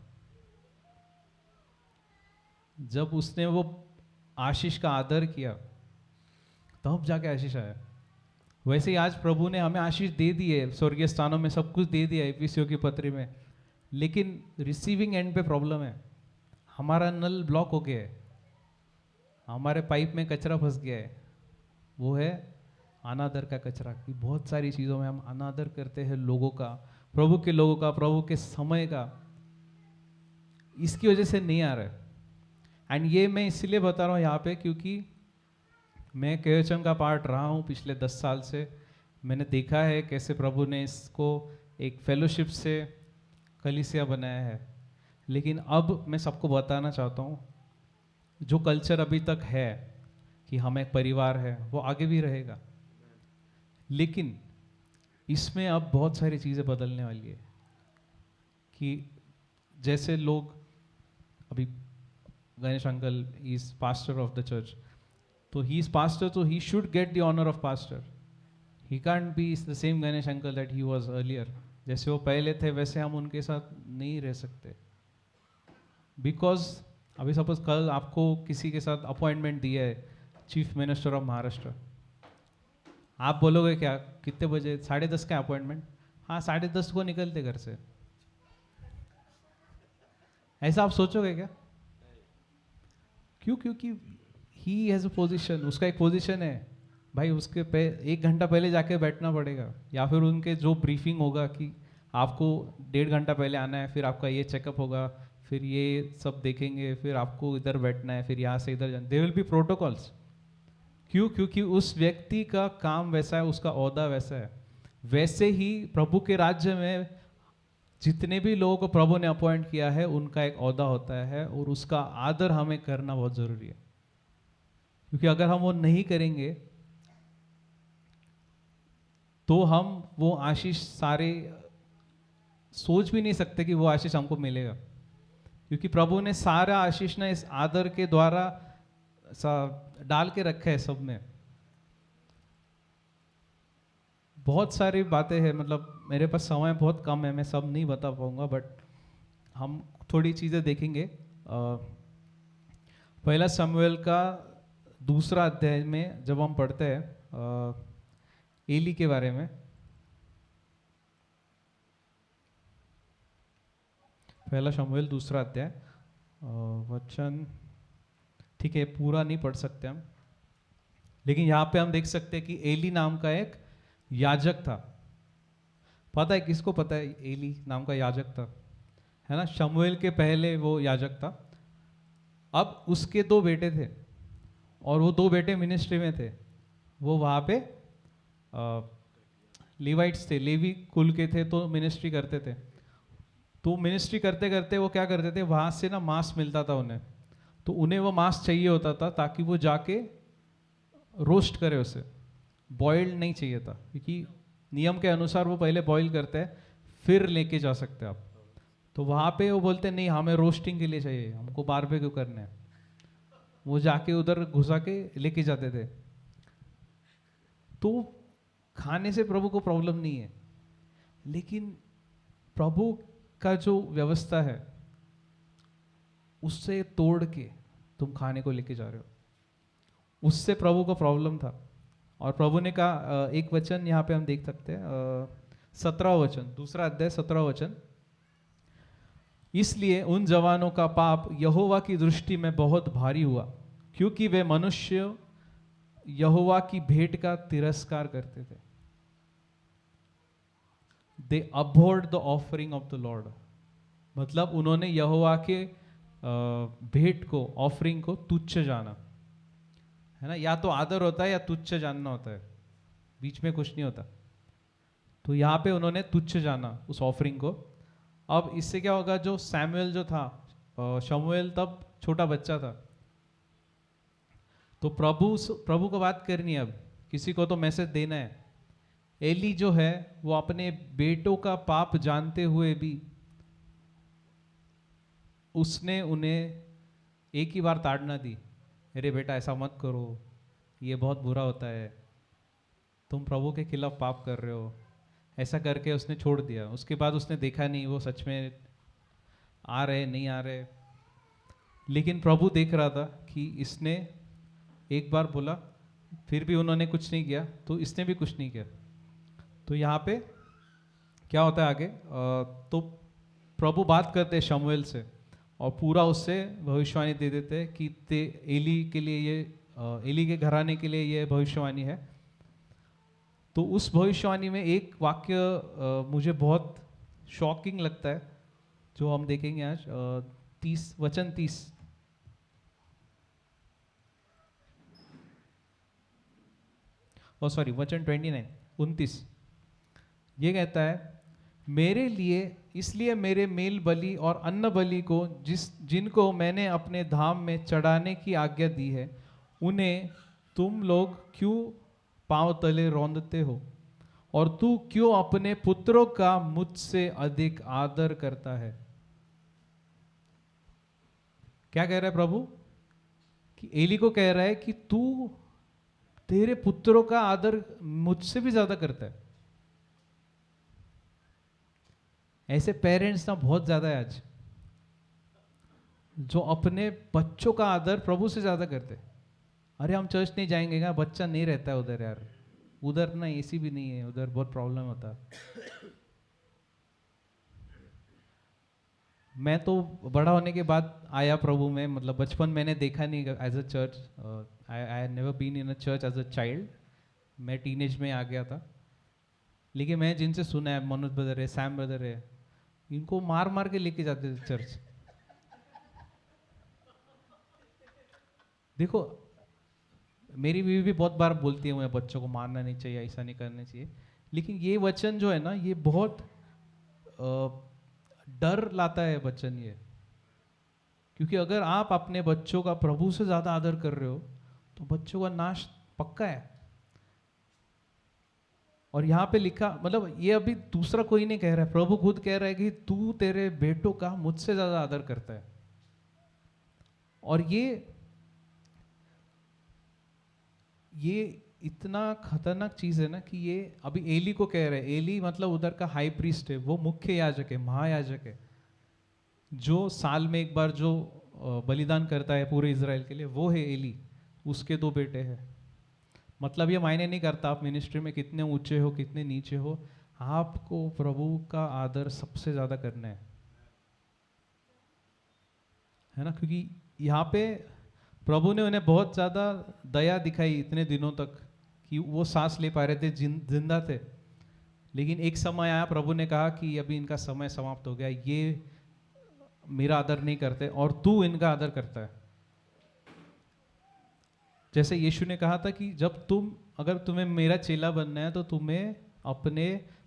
जब उसने वो आशीष का आदर किया तब जाके आशीष आया। वैसे ही आज प्रभु ने हमें आशीष दे दी है, स्वर्गीय स्थानों में सब कुछ दे दिया है इफिसियों की पत्री में, लेकिन रिसीविंग एंड पे प्रॉब्लम है। हमारा नल ब्लॉक हो गया है, हमारे पाइप में कचरा फंस गया है। वो है अनादर का कचरा। कि बहुत सारी चीज़ों में हम अनादर करते हैं लोगों का, प्रभु के लोगों का, प्रभु के समय का। इसकी वजह से नहीं आ रहा है। एंड ये मैं इसलिए बता रहा हूँ यहाँ पे क्योंकि मैं केवचन का पार्ट रहा हूँ पिछले 10 साल से। मैंने देखा है कैसे प्रभु ने इसको एक फेलोशिप से कलीसिया बनाया है। लेकिन अब मैं सबको बताना चाहता हूँ, जो कल्चर अभी तक है कि हम एक परिवार है, वो आगे भी रहेगा, लेकिन इसमें अब बहुत सारी चीज़ें बदलने वाली है। कि जैसे लोग अभी Ganesh uncle is pastor of the church, तो ही इज पास्टर, तो he should get the honour of pastor. He can't be the same Ganesh uncle that he was earlier. जैसे वो पहले थे वैसे हम उनके साथ नहीं रह सकते। बिकॉज अभी सपोज कल आपको किसी के साथ अपॉइंटमेंट दिया है, चीफ मिनिस्टर ऑफ महाराष्ट्र, आप बोलोगे क्या कितने बजे, 10:30 का अपॉइंटमेंट, हाँ 10:30 को निकलते घर से, ऐसा आप सोचोगे क्या? क्यों? क्योंकि ही हैज़ अ पोजीशन, उसका एक पोजीशन है भाई, उसके 1 घंटा पहले जाके बैठना पड़ेगा। या फिर उनके जो ब्रीफिंग होगा कि आपको 1.5 घंटा पहले आना है, फिर आपका ये चेकअप होगा, फिर ये सब देखेंगे, फिर आपको इधर बैठना है, फिर यहाँ से इधर जाना, देयर विल बी प्रोटोकॉल्स। क्यों? क्योंकि उस व्यक्ति का काम वैसा है, उसका ओहदा वैसा है। वैसे ही प्रभु के राज्य में जितने भी लोगों को प्रभु ने अपॉइंट किया है उनका एक ओहदा होता है, और उसका आदर हमें करना बहुत जरूरी है। क्योंकि अगर हम वो नहीं करेंगे तो हम वो आशीष सारे सोच भी नहीं सकते कि वो आशीष हमको मिलेगा। क्योंकि प्रभु ने सारा आशीष ना इस आदर के द्वारा डाल के रखा है सब में। बहुत सारी बातें हैं, मतलब मेरे पास समय बहुत कम है, मैं सब नहीं बता पाऊंगा, बट हम थोड़ी चीज़ें देखेंगे। पहला शमूएल का 2 अध्याय में जब हम पढ़ते हैं एली के बारे में, पहला शमूएल 2 अध्याय वचन, ठीक है पूरा नहीं पढ़ सकते हम, लेकिन यहाँ पे हम देख सकते हैं कि एली नाम का एक याजक था। पता है किसको पता है एली नाम का याजक था? है ना, शमूएल के पहले वो याजक था। अब उसके 2 बेटे थे, और वो 2 बेटे मिनिस्ट्री में थे। वो वहाँ पे लेवाइट्स थे, लेवी कुल के थे, तो मिनिस्ट्री करते थे। तो मिनिस्ट्री करते करते वो क्या करते थे, वहाँ से ना मांस मिलता था उन्हें, तो उन्हें वो मांस चाहिए होता था ताकि वो जाके रोस्ट करे उसे। बॉइल्ड नहीं चाहिए था, क्योंकि नियम के अनुसार वो पहले बॉईल करते हैं फिर लेके जा सकते हैं आप। तो वहाँ पे वो बोलते नहीं हमें रोस्टिंग के लिए चाहिए, हमको बारबेक्यू करना है। वो जाके उधर घुसा के लेके जाते थे। तो खाने से प्रभु को प्रॉब्लम नहीं है, लेकिन प्रभु का जो व्यवस्था है उससे तोड़ के तुम खाने को लेके जा रहे हो, उससे प्रभु को प्रॉब्लम था। और प्रभु ने कहा, एक वचन यहाँ पे हम देख सकते हैं, 17वां वचन, 2 अध्याय 17वां वचन, इसलिए उन जवानों का पाप यहोवा की दृष्टि में बहुत भारी हुआ, क्योंकि वे मनुष्य यहोवा की भेंट का तिरस्कार करते थे। They abhorred the offering of the lord, मतलब उन्होंने यहोवा के भेंट को, ऑफरिंग को तुच्छ जाना, है ना। या तो आदर होता है या तुच्छ जानना होता है, बीच में कुछ नहीं होता। तो यहाँ पे उन्होंने तुच्छ जाना उस ऑफरिंग को। अब इससे क्या होगा, जो सैमुएल जो था, शमूएल तब छोटा बच्चा था, तो प्रभु को बात करनी है, अब किसी को तो मैसेज देना है। एली जो है वो अपने बेटों का पाप जानते हुए भी उसने उन्हें एक ही बार ताड़ना दी, अरे बेटा ऐसा मत करो, ये बहुत बुरा होता है, तुम प्रभु के खिलाफ पाप कर रहे हो, ऐसा करके उसने छोड़ दिया। उसके बाद उसने देखा नहीं वो सच में आ रहे नहीं आ रहे, लेकिन प्रभु देख रहा था कि इसने एक बार बोला, फिर भी उन्होंने कुछ नहीं किया, तो इसने भी कुछ नहीं किया। तो यहाँ पे क्या होता है आगे, तो प्रभु बात करते हैं शमूएल से और पूरा उससे भविष्यवाणी दे देते हैं कि एली के लिए ये, एली के घराने के लिए ये भविष्यवाणी है। तो उस भविष्यवाणी में एक वाक्य मुझे बहुत शॉकिंग लगता है, जो हम देखेंगे आज, 30 वचन 30। सॉरी वचन 29 ये कहता है, मेरे लिए इसलिए मेरे मेल बलि और अन्न बलि को जिनको मैंने अपने धाम में चढ़ाने की आज्ञा दी है, उन्हें तुम लोग क्यों पांव तले रौंदते हो, और तू क्यों अपने पुत्रों का मुझसे अधिक आदर करता है। क्या कह रहा है प्रभु, कि एली को कह रहा है कि तू तेरे पुत्रों का आदर मुझसे भी ज्यादा करता है। ऐसे पेरेंट्स ना बहुत ज्यादा है आज, जो अपने बच्चों का आदर प्रभु से ज्यादा करते। अरे हम चर्च नहीं जाएंगे क्या, बच्चा नहीं रहता है उधर यार, उधर ना एसी भी नहीं है, उधर बहुत प्रॉब्लम होता है। मैं तो बड़ा होने के बाद आया प्रभु में, मतलब बचपन मैंने देखा नहीं as a church, I never been in a church as a child. मैं टीनेज में आ गया था, लेकिन मैं जिनसे सुना है, मनोज ब्रदर है, सैम ब्रदर है, इनको मार मार के लेके जाते थे चर्च। देखो मेरी बीवी भी बहुत बार बोलती है मुझे, बच्चों को मारना नहीं चाहिए, ऐसा नहीं करना चाहिए, लेकिन ये वचन जो है ना, ये बहुत डर लाता है वचन ये। क्योंकि अगर आप अपने बच्चों का प्रभु से ज्यादा आदर कर रहे हो, तो बच्चों का नाश पक्का है। और यहाँ पे लिखा, मतलब ये अभी दूसरा कोई नहीं कह रहा है, प्रभु खुद कह रहा है कि तू तेरे बेटों का मुझसे ज्यादा आदर करता है। और ये इतना खतरनाक चीज है ना, कि ये अभी एली को कह रहे हैं। एली मतलब उधर का हाई प्रीस्ट है, वो मुख्य याजक है, महायाजक है, जो साल में एक बार जो बलिदान करता है पूरे इज़राइल के लिए, वो है एली। उसके 2 बेटे हैं। मतलब ये मायने नहीं करता आप मिनिस्ट्री में कितने ऊंचे हो कितने नीचे हो, आपको प्रभु का आदर सबसे ज्यादा करना है ना। क्योंकि यहाँ पे प्रभु ने उन्हें बहुत ज्यादा दया दिखाई इतने दिनों तक, कि वो सांस ले पा रहे थे, जिंदा थे। लेकिन एक समय आया, प्रभु ने कहा कि अभी इनका समय समाप्त हो गया, ये मेरा आदर नहीं करते और तू इनका आदर करता है। जैसे यीशु ने कहा था कि जब अगर तुम्हें मेरा चेला बनना है, तो तुम्हें अपने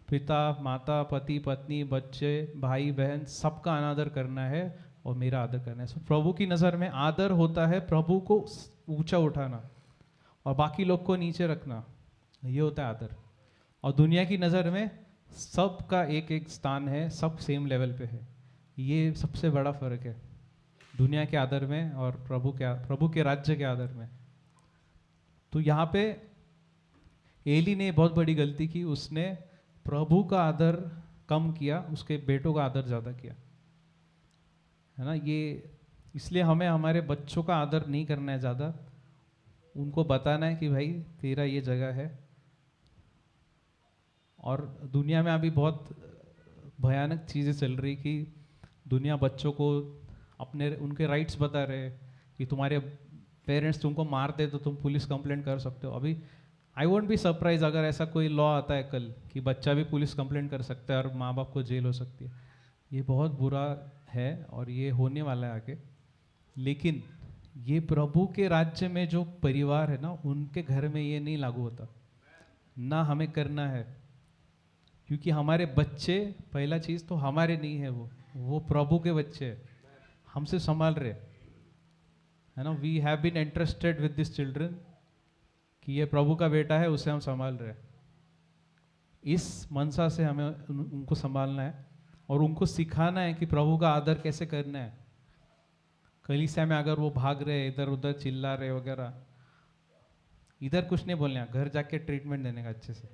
पिता माता पति पत्नी बच्चे भाई बहन सबका अनादर करना है और मेरा आदर करना है। प्रभु की नज़र में आदर होता है प्रभु को ऊंचा उठाना और बाकी लोग को नीचे रखना, ये होता है आदर। और दुनिया की नज़र में सबका एक एक स्थान है, सब सेम लेवल पे है। ये सबसे बड़ा फर्क है दुनिया के आदर में और प्रभु के राज्य के आदर में। तो यहाँ पे एली ने बहुत बड़ी गलती की, उसने प्रभु का आदर कम किया, उसके बेटों का आदर ज़्यादा किया, है ना। ये इसलिए हमें हमारे बच्चों का आदर नहीं करना है ज़्यादा, उनको बताना है कि भाई तेरा ये जगह है। और दुनिया में अभी बहुत भयानक चीज़ें चल रही कि दुनिया बच्चों को अपने उनके राइट्स बता रहे हैं कि तुम्हारे पेरेंट्स तुमको मारते तो तुम पुलिस कंप्लेंट कर सकते हो। अभी आई वोंट बी सरप्राइज अगर ऐसा कोई लॉ आता है कल कि बच्चा भी पुलिस कंप्लेंट कर सकता है और माँ बाप को जेल हो सकती है। ये बहुत बुरा है और ये होने वाला है आगे। लेकिन ये प्रभु के राज्य में जो परिवार है ना, उनके घर में ये नहीं लागू होता, ना हमें करना है। क्योंकि हमारे बच्चे, पहला चीज़ तो हमारे नहीं है, वो प्रभु के बच्चे हैं, हमसे संभाल रहे, है ना। We have been interested with this children कि ये प्रभु का बेटा है, उसे हम संभाल रहे हैं। इस मनसा से हमें उनको संभालना है और उनको सिखाना है कि प्रभु का आदर कैसे करना है। कलीसिया में अगर वो भाग रहे, इधर उधर चिल्ला रहे वगैरह, इधर कुछ नहीं बोलना, घर जाके ट्रीटमेंट देने का अच्छे से।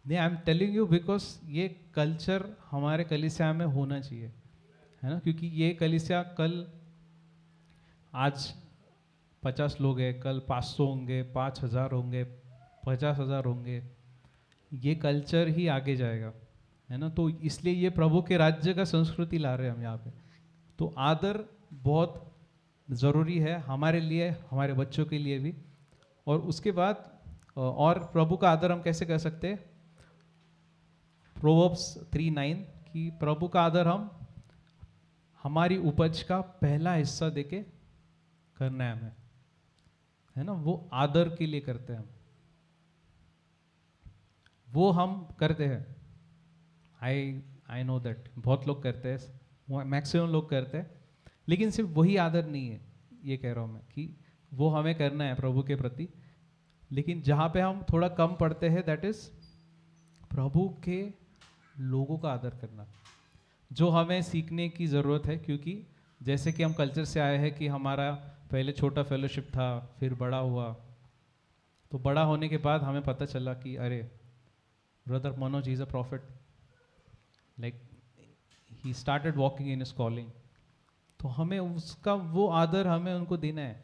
नहीं, आई एम टेलिंग यू बिकॉज ये कल्चर हमारे कलीसिया में होना चाहिए, है ना। क्योंकि ये कलीसिया कल, आज 50 लोग हैं, कल 500 होंगे, 5000 होंगे, 50,000 होंगे। ये कल्चर ही आगे जाएगा, है ना। तो इसलिए ये प्रभु के राज्य का संस्कृति ला रहे हैं हम यहाँ पे। तो आदर बहुत ज़रूरी है हमारे लिए, हमारे बच्चों के लिए भी। और उसके बाद और प्रभु का आदर हम कैसे कर सकते हैं? प्रोवर्ब्स 3:9 कि प्रभु का आदर हम हमारी उपज का पहला हिस्सा देके करना है हमें, है ना। वो आदर के लिए करते हैं हम, वो हम करते हैं। आई नो दैट बहुत लोग करते हैं, मैक्सिमम लोग करते हैं, लेकिन सिर्फ वही आदर नहीं है, ये कह रहा हूँ मैं कि वो हमें करना है प्रभु के प्रति। लेकिन जहाँ पे हम थोड़ा कम पढ़ते हैं, दैट इज प्रभु के लोगों का आदर करना, जो हमें सीखने की ज़रूरत है। क्योंकि जैसे कि हम कल्चर से आए हैं कि हमारा पहले छोटा फेलोशिप था, फिर बड़ा हुआ, तो बड़ा होने के बाद हमें पता चला कि अरे brother Manoj is a profit, like he started walking in his calling. तो हमें उसका वो आदर हमें उनको देना है।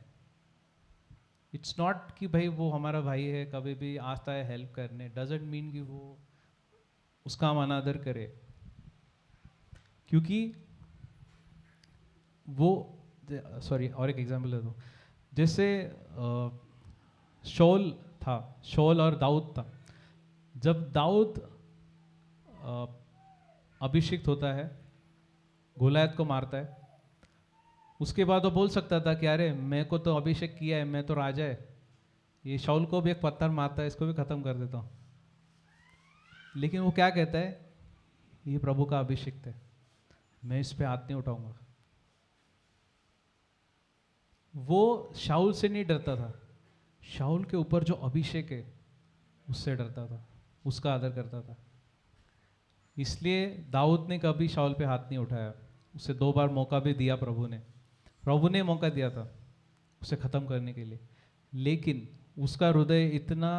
इट्स नॉट कि भाई वो हमारा भाई है, कभी भी आता है हेल्प करने, डजंट मीन कि वो उसका हम अनादर करे। क्योंकि वो, सॉरी और एक एग्जांपल दे दो। जैसे शौल था, शौल और दाऊद था। जब दाऊद अभिषिक्त होता है, गोलायत को मारता है, उसके बाद वो बोल सकता था कि अरे मैं को तो अभिषेक किया है, मैं तो राजा है, ये शाऊल को भी एक पत्थर मारता है, इसको भी खत्म कर देता हूँ। लेकिन वो क्या कहता है? ये प्रभु का अभिषेक है, मैं इस पे हाथ नहीं उठाऊंगा। वो शाऊल से नहीं डरता था, शाऊल के ऊपर जो अभिषेक है उससे डरता था, उसका आदर करता था। इसलिए दाऊद ने कभी शाऊल पे हाथ नहीं उठाया। उसे 2 बार मौका भी दिया प्रभु ने मौका दिया था उसे खत्म करने के लिए, लेकिन उसका हृदय इतना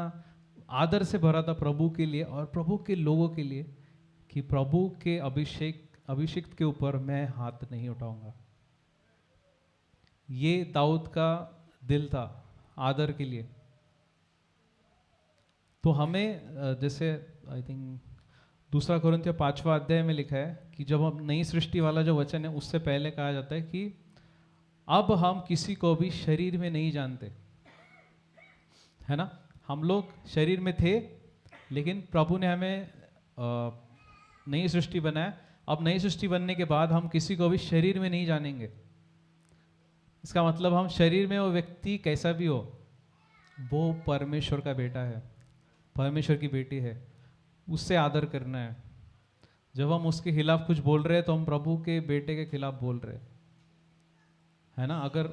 आदर से भरा था प्रभु के लिए और प्रभु के लोगों के लिए कि प्रभु के अभिषिक्त के ऊपर मैं हाथ नहीं उठाऊंगा। ये दाऊद का दिल था आदर के लिए। तो हमें जैसे आई थिंक 2 कोरिन्थियों 5वां अध्याय में लिखा है कि जब हम नई सृष्टि वाला जो वचन है उससे पहले कहा जाता है कि अब हम किसी को भी शरीर में नहीं जानते, है ना। हम लोग शरीर में थे, लेकिन प्रभु ने हमें नई सृष्टि बनाया। अब नई सृष्टि बनने के बाद हम किसी को भी शरीर में नहीं जानेंगे। इसका मतलब हम शरीर में वो व्यक्ति कैसा भी हो, वो परमेश्वर का बेटा है, परमेश्वर की बेटी है, उससे आदर करना है। जब हम उसके खिलाफ कुछ बोल रहे हैं तो हम प्रभु के बेटे के खिलाफ बोल रहे हैं, है ना। अगर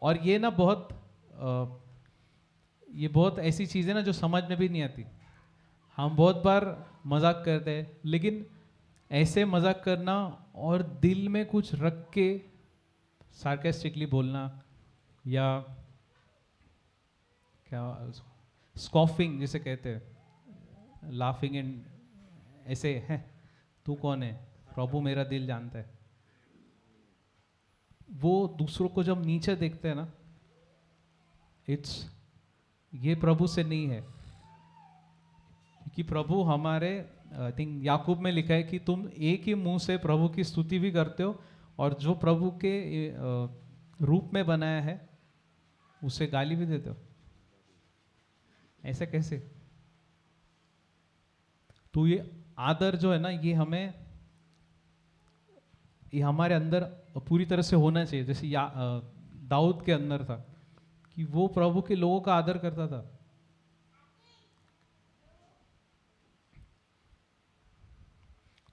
और ये ना ये बहुत ऐसी चीज़ें ना जो समझ में भी नहीं आती। हम बहुत बार मजाक करते हैं, लेकिन ऐसे मजाक करना और दिल में कुछ रख के सार्केस्टिकली बोलना, या क्या स्कॉफिंग जिसे कहते हैं, लाफिंग एंड ऐसे है, तू कौन है, प्रभु मेरा दिल जानता है। वो दूसरों को जब नीचे देखते हैं ना, ये प्रभु से नहीं है। क्योंकि प्रभु हमारे आई थिंक याकूब में लिखा है कि तुम एक ही मुंह से प्रभु की स्तुति भी करते हो और जो प्रभु के रूप में बनाया है उसे गाली भी देते हो। ऐसे कैसे? तो ये आदर जो है ना, ये हमारे अंदर पूरी तरह से होना चाहिए। जैसे दाऊद के अंदर था कि वो प्रभु के लोगों का आदर करता था।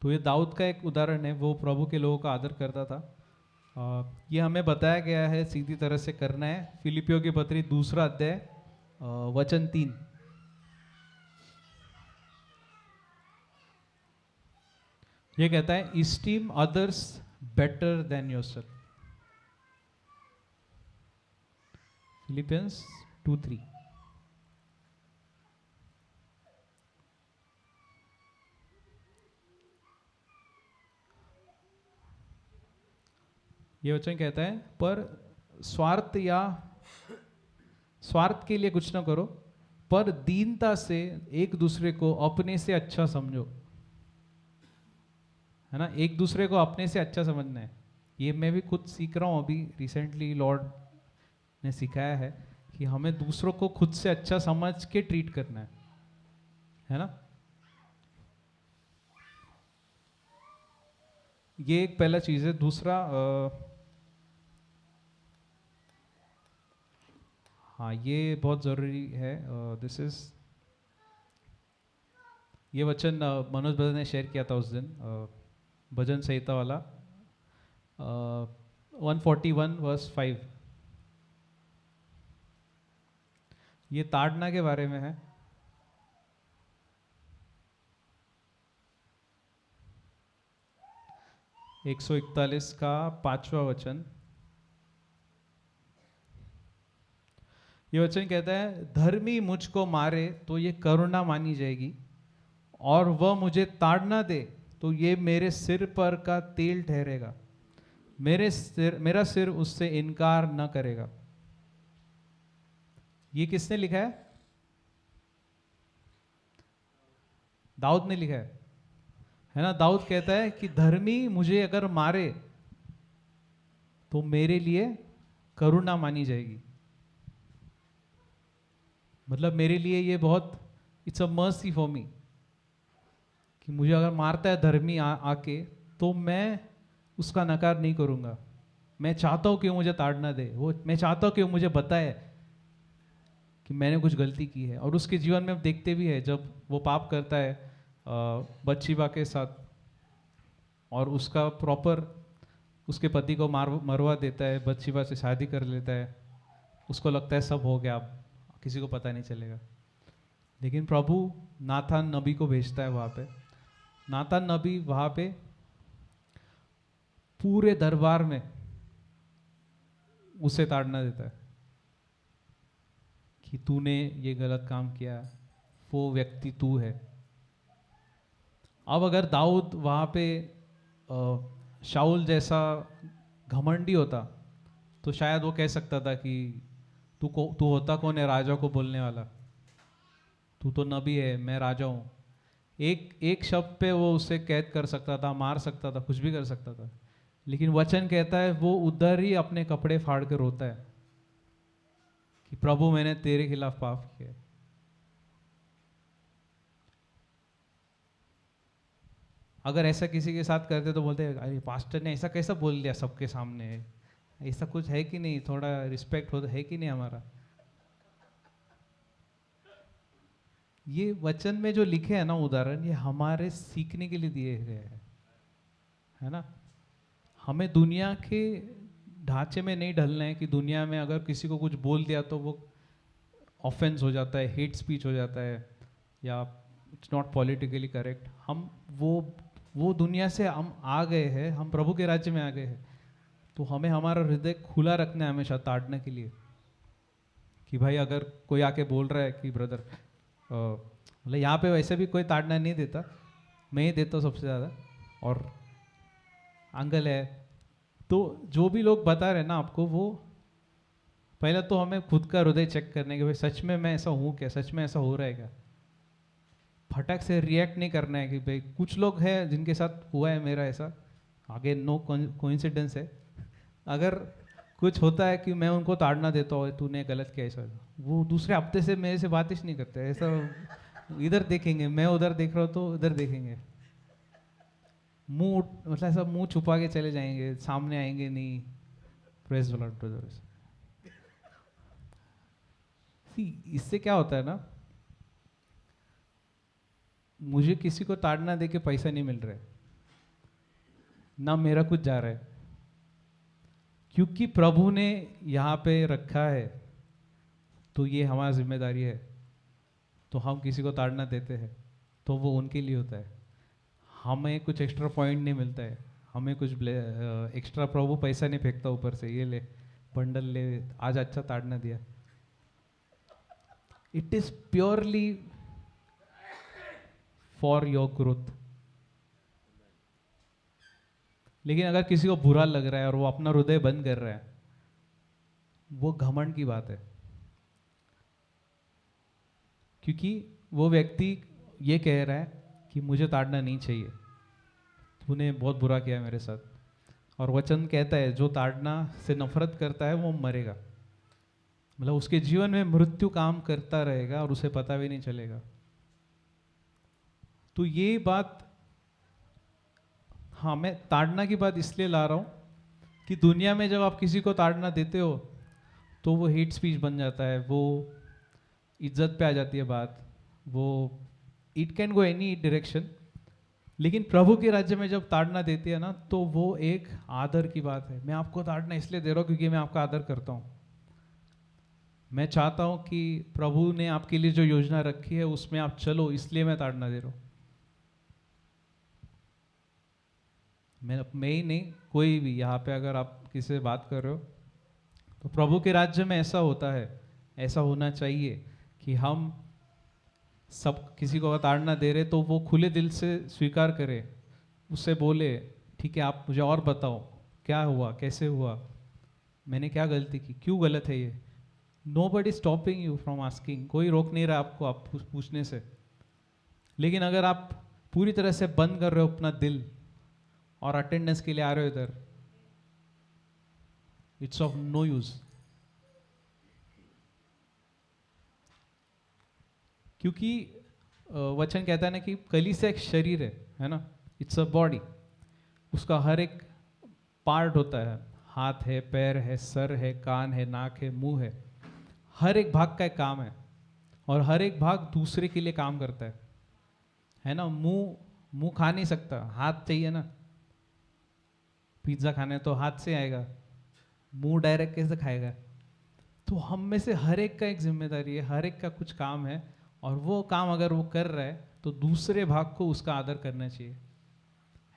तो ये दाऊद का एक उदाहरण है, वो प्रभु के लोगों का आदर करता था। ये हमें बताया गया है सीधी तरह से करना है। फिलिपियों की पत्री 2 अध्याय वचन 3। ये कहता है, esteem others better than yourself. Philippians 2:3। ये वचन कहता है, पर स्वार्थ के लिए कुछ ना करो, पर दीनता से एक दूसरे को अपने से अच्छा समझो। है ना, एक दूसरे को अपने से अच्छा समझना है। ये मैं भी खुद सीख रहा हूँ, अभी रिसेंटली लॉर्ड ने सिखाया है कि हमें दूसरों को खुद से अच्छा समझ के ट्रीट करना है ना। ये एक पहला चीज है। दूसरा, हाँ ये बहुत जरूरी है। ये वचन मनोज ब्रदर ने शेयर किया था उस दिन, भजन संहिता वाला 141:5। ये ताड़ना के बारे में है। एक 141 का 5वां वचन। ये वचन कहता है, धर्मी मुझको मारे तो ये करुणा मानी जाएगी, और वह मुझे ताड़ना दे तो ये मेरे सिर पर का तेल ठहरेगा। मेरा सिर उससे इनकार न करेगा। ये किसने लिखा है? दाऊद ने लिखा है ना। दाऊद कहता है कि धर्मी मुझे अगर मारे तो मेरे लिए करुणा मानी जाएगी। मतलब मेरे लिए ये बहुत, it's a mercy for me, कि मुझे अगर मारता है धर्मी आके तो मैं उसका नकार नहीं करूंगा। मैं चाहता हूं कि वो मुझे ताड़ना दे, मैं चाहता हूं कि वो मुझे बताए कि मैंने कुछ गलती की है। और उसके जीवन में हम देखते भी है, जब वो पाप करता है बत्शीबा के साथ, और उसका प्रॉपर उसके पति को मरवा देता है, बत्शीबा से शादी कर लेता है। उसको लगता है सब हो गया, अब किसी को पता नहीं चलेगा। लेकिन प्रभु नाथान नबी को भेजता है वहाँ पे। नाथान नबी वहाँ पे पूरे दरबार में उसे ताड़ना देता है कि तूने ये गलत काम किया, वो व्यक्ति तू है। अब अगर दाऊद वहाँ पे शाऊल जैसा घमंडी होता तो शायद वो कह सकता था कि तू होता कौन है राजा को बोलने वाला, तू तो नबी है, मैं राजा हूँ। एक शब्द पे वो उसे कैद कर सकता था, मार सकता था, कुछ भी कर सकता था। लेकिन वचन कहता है वो उधर ही अपने कपड़े फाड़ के रोता है कि प्रभु मैंने तेरे खिलाफ पाप किया। अगर ऐसा किसी के साथ करते तो बोलते अरे पास्टर ने ऐसा कैसा बोल दिया सबके सामने, ऐसा कुछ है कि नहीं, थोड़ा रिस्पेक्ट होता है कि नहीं हमारा। ये वचन में जो लिखे हैं ना उदाहरण, ये हमारे सीखने के लिए दिए गए हैं, है ना। हमें दुनिया के ढांचे में नहीं ढलना है कि दुनिया में अगर किसी को कुछ बोल दिया तो वो ऑफेंस हो जाता है, हेट स्पीच हो जाता है, या इट्स नॉट पॉलिटिकली करेक्ट। हम वो दुनिया से हम आ गए हैं, हम प्रभु के राज्य में आ गए हैं। तो हमें हमारा हृदय खुला रखना है हमेशा ताड़ने के लिए, कि भाई अगर कोई आके बोल रहा है कि ब्रदर, मतलब यहाँ पे वैसे भी कोई ताड़ना नहीं देता, मैं ही देता हूँ सबसे ज़्यादा, और अंकल है, तो जो भी लोग बता रहे हैं ना आपको, वो पहले तो हमें खुद का हृदय चेक करने के, भाई सच में मैं ऐसा हूँ क्या, सच में ऐसा हो रहा है क्या। फटक से रिएक्ट नहीं करना है कि भाई कुछ लोग हैं जिनके साथ हुआ है मेरा ऐसा, आगे नो कोइंसिडेंस है, अगर कुछ होता है कि मैं उनको ताड़ना देता हूँ तूने गलत किया ऐसा, वो दूसरे हफ्ते से मेरे से बात ही नहीं करते ऐसा, इधर देखेंगे, मैं उधर देख रहा हूँ तो उधर देखेंगे, मुंह मतलब ऐसा मुंह छुपा के चले जाएंगे, सामने आएंगे नहीं। Praise the Lord brothers. इससे क्या होता है ना, मुझे किसी को ताड़ना दे के पैसा नहीं मिल रहा है, ना मेरा कुछ जा रहा है, क्योंकि प्रभु ने यहाँ पे रखा है तो ये हमारी जिम्मेदारी है। तो हम किसी को ताड़ना देते हैं तो वो उनके लिए होता है, हमें कुछ एक्स्ट्रा पॉइंट नहीं मिलता है, हमें कुछ एक्स्ट्रा प्रभु पैसा नहीं फेंकता ऊपर से, ये ले बंडल ले, आज अच्छा ताड़ना दिया। It is purely for your growth. लेकिन अगर किसी को बुरा लग रहा है और वो अपना हृदय बंद कर रहा है, वो घमंड की बात है, क्योंकि वो व्यक्ति ये कह रहा है कि मुझे ताड़ना नहीं चाहिए, तूने बहुत बुरा किया मेरे साथ। और वचन कहता है जो ताड़ना से नफरत करता है वो मरेगा, मतलब उसके जीवन में मृत्यु काम करता रहेगा और उसे पता भी नहीं चलेगा। तो ये बात, हाँ मैं ताड़ना की बात इसलिए ला रहा हूँ कि दुनिया में जब आप किसी को ताड़ना देते हो तो वो हेट स्पीच बन जाता है, वो इज्जत पे आ जाती है बात, वो it can go any direction. लेकिन प्रभु के राज्य में जब ताड़ना देती है ना, तो वो एक आदर की बात है। मैं आपको ताड़ना इसलिए दे रहा हूँ क्योंकि मैं आपका आदर करता हूँ, मैं चाहता हूँ कि प्रभु ने आपके लिए जो योजना रखी है उसमें आप चलो, इसलिए मैं ताड़ना दे रहा हूँ। मैं ही नहीं, कोई भी यहाँ पे अगर आप किसी से बात कर रहे हो तो प्रभु के राज्य में ऐसा होता है, ऐसा होना चाहिए कि हम सब किसी को ताड़ना दे रहे तो वो खुले दिल से स्वीकार करे, उससे बोले ठीक है आप मुझे और बताओ क्या हुआ, कैसे हुआ, मैंने क्या गलती की, क्यों गलत है ये। Nobody stopping you from asking, कोई रोक नहीं रहा आपको आप पूछने से। लेकिन अगर आप पूरी तरह से बंद कर रहे हो अपना दिल और अटेंडेंस के लिए आ रहे हो इधर, इट्स ऑफ नो यूज। क्योंकि वचन कहता है ना कि कलीसिया एक शरीर है ना, इट्स अ बॉडी, उसका हर एक पार्ट होता है, हाथ है, पैर है, सर है, कान है, नाक है, मुंह है, हर एक भाग का एक काम है और हर एक भाग दूसरे के लिए काम करता है ना। मुंह खा नहीं सकता, हाथ चाहिए ना, पिज्जा खाने तो हाथ से आएगा, मुंह डायरेक्ट कैसे खाएगा। तो हम में से हर एक का एक जिम्मेदारी है, हर एक का कुछ काम है, और वो काम अगर वो कर रहा है तो दूसरे भाग को उसका आदर करना चाहिए,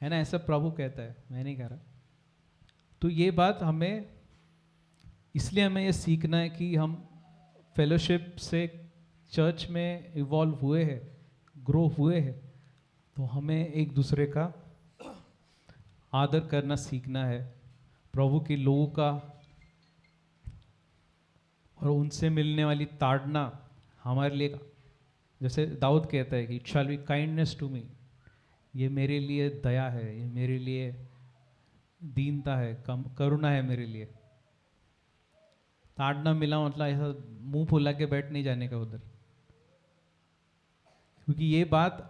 है ना, ऐसा प्रभु कहता है, मैं नहीं कह रहा। तो ये बात हमें, इसलिए हमें ये सीखना है कि हम फेलोशिप से चर्च में इवॉल्व हुए हैं, ग्रो हुए हैं, तो हमें एक दूसरे का आदर करना सीखना है, प्रभु के लोगों का, और उनसे मिलने वाली ताड़ना हमारे लिए, जैसे दाऊद कहता है कि it shall be kindness to me, ये मेरे लिए दया है, ये मेरे लिए दीनता है, करुणा है मेरे लिए। ताड़ना मिला मतलब ऐसा मुंह फुला के बैठ नहीं जाने का उधर, क्योंकि ये बात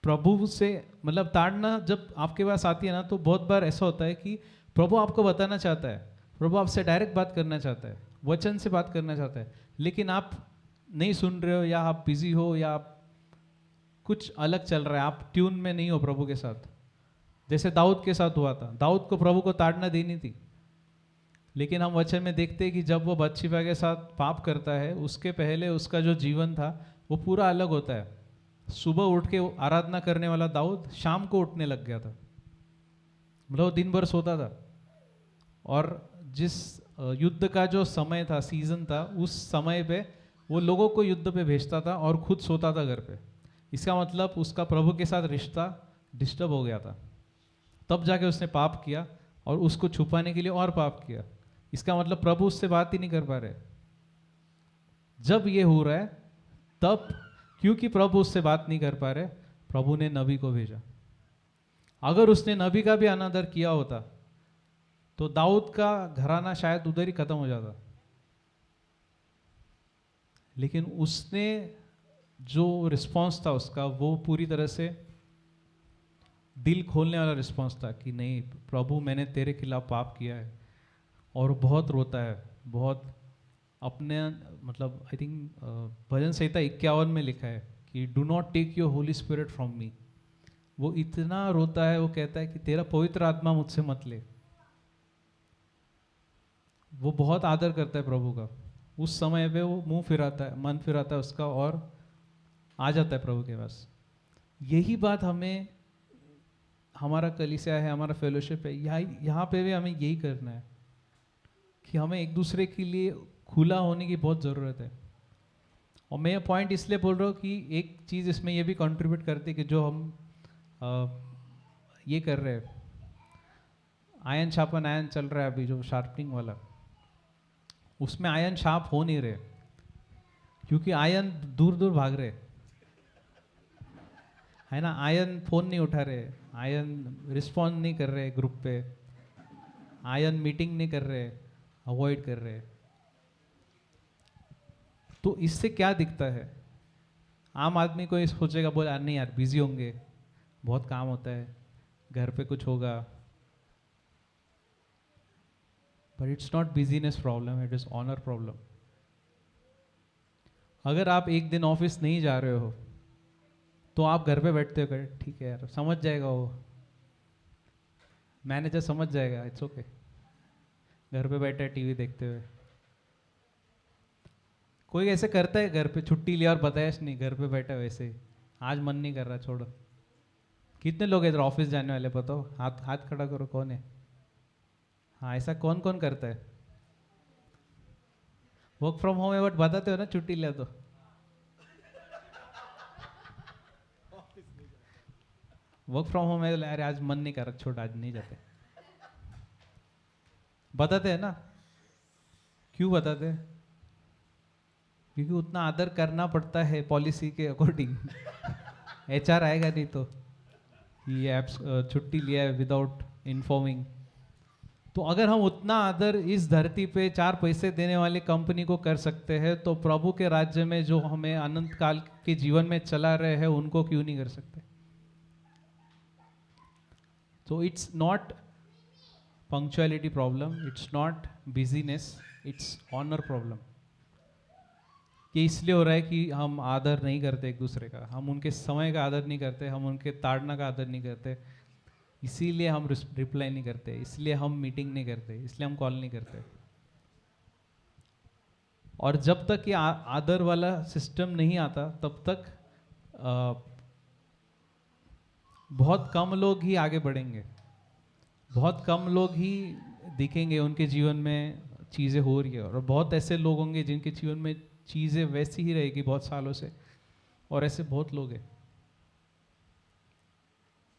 प्रभु से, मतलब ताड़ना जब आपके पास आती है ना, तो बहुत बार ऐसा होता है कि प्रभु आपको बताना चाहता है, प्रभु आपसे डायरेक्ट बात करना चाहता है, वचन से बात करना चाहता है, लेकिन आप नहीं सुन रहे हो, या आप बिजी हो, या आप कुछ अलग चल रहा है, आप ट्यून में नहीं हो प्रभु के साथ। जैसे दाऊद के साथ हुआ था, दाऊद को प्रभु को ताड़ना देनी थी, लेकिन हम वचन में देखते हैं कि जब वो बत्शेबा के साथ पाप करता है, उसके पहले उसका जो जीवन था वो पूरा अलग होता है। सुबह उठ के आराधना करने वाला दाऊद शाम को उठने लग गया था, मतलब वो दिन भर सोता था, और जिस युद्ध का जो समय था, सीजन था, उस समय पे वो लोगों को युद्ध पे भेजता था और खुद सोता था घर पे। इसका मतलब उसका प्रभु के साथ रिश्ता डिस्टर्ब हो गया था, तब जाके उसने पाप किया और उसको छुपाने के लिए और पाप किया। इसका मतलब प्रभु उससे बात ही नहीं कर पा रहे। जब ये हो रहा है तब क्योंकि प्रभु उससे बात नहीं कर पा रहे, प्रभु ने नबी को भेजा। अगर उसने नबी का भी अनादर किया होता तो दाऊद का घराना शायद उधर ही खत्म हो जाता। लेकिन उसने जो रिस्पॉन्स था उसका, वो पूरी तरह से दिल खोलने वाला रिस्पॉन्स था कि नहीं प्रभु, मैंने तेरे खिलाफ पाप किया है। और बहुत रोता है, बहुत अपने, मतलब आई थिंक भजन संहिता 51 में लिखा है कि do not take your holy spirit from me. वो इतना रोता है, वो कहता है कि तेरा पवित्र आत्मा मुझसे मत ले। वो बहुत आदर करता है प्रभु का। उस समय पे वो मुंह फिराता है, मन फिराता है उसका और आ जाता है प्रभु के पास। यही बात हमें, हमारा कलीसिया है, हमारा फेलोशिप है, यहाँ पे भी हमें यही करना है कि हमें एक दूसरे के लिए खुला होने की बहुत ज़रूरत है। और मैं ये पॉइंट इसलिए बोल रहा हूँ कि एक चीज़ इसमें ये भी कंट्रीब्यूट करती है कि जो हम ये कर रहे हैं, आयन शार्पन आयन चल रहा है अभी, जो शार्पनिंग वाला, उसमें आयन शार्प हो नहीं रहे क्योंकि आयन दूर दूर भाग रहे है ना। आयन फोन नहीं उठा रहे, आयन रिस्पॉन्ड नहीं कर रहे ग्रुप पे, आयन मीटिंग नहीं कर रहे, अवॉइड कर रहे। तो इससे क्या दिखता है, आम आदमी को इस सोचेगा, बोले नहीं यार बिजी होंगे, बहुत काम होता है, घर पे कुछ होगा। But it's not business problem, it is honour problem. अगर आप एक दिन ऑफिस नहीं जा रहे हो तो आप घर पे बैठते हो, ठीक है यार, समझ जाएगा वो मैनेजर, समझ जाएगा, इट्स ओके, घर पे बैठे टीवी देखते हुए। कोई ऐसे करता है घर पे छुट्टी लिया और बताया नहीं, घर पे बैठा वैसे ही, आज मन नहीं कर रहा, छोड़ो। कितने लोग इधर ऑफिस जाने वाले बताओ, हाथ हाथ खड़ा करो, कौन है? हाँ, ऐसा कौन कौन करता है? वर्क फ्रॉम होम है बट बताते हो ना छुट्टी लिया तो। वर्क फ्रॉम होम है, अरे आज मन नहीं कर रहा, छोड़ आज नहीं जाते, बताते हैं ना। क्यों बताते हैं? क्योंकि उतना आदर करना पड़ता है पॉलिसी के अकॉर्डिंग। एचआर आएगा नहीं तो ये एप्स छुट्टी लिया है विदाउट इन्फॉर्मिंग। तो अगर हम उतना आदर इस धरती पे 4 पैसे देने वाली कंपनी को कर सकते हैं, तो प्रभु के राज्य में जो हमें अनंत काल के जीवन में चला रहे हैं उनको क्यों नहीं कर सकते? तो it's not punctuality problem, it's not business, it's honour problem. ये इसलिए हो रहा है कि हम आदर नहीं करते एक दूसरे का, हम उनके समय का आदर नहीं करते, हम उनके ताड़ना का आदर नहीं करते, इसीलिए हम रिप्लाई नहीं करते, इसलिए हम मीटिंग नहीं करते, इसलिए हम कॉल नहीं करते। और जब तक ये आदर वाला सिस्टम नहीं आता तब तक बहुत कम लोग ही आगे बढ़ेंगे, बहुत कम लोग ही दिखेंगे उनके जीवन में चीज़ें हो रही है। और बहुत ऐसे लोग होंगे जिनके जीवन में चीज़ें वैसी ही रहेगी बहुत सालों से, और ऐसे बहुत लोग हैं।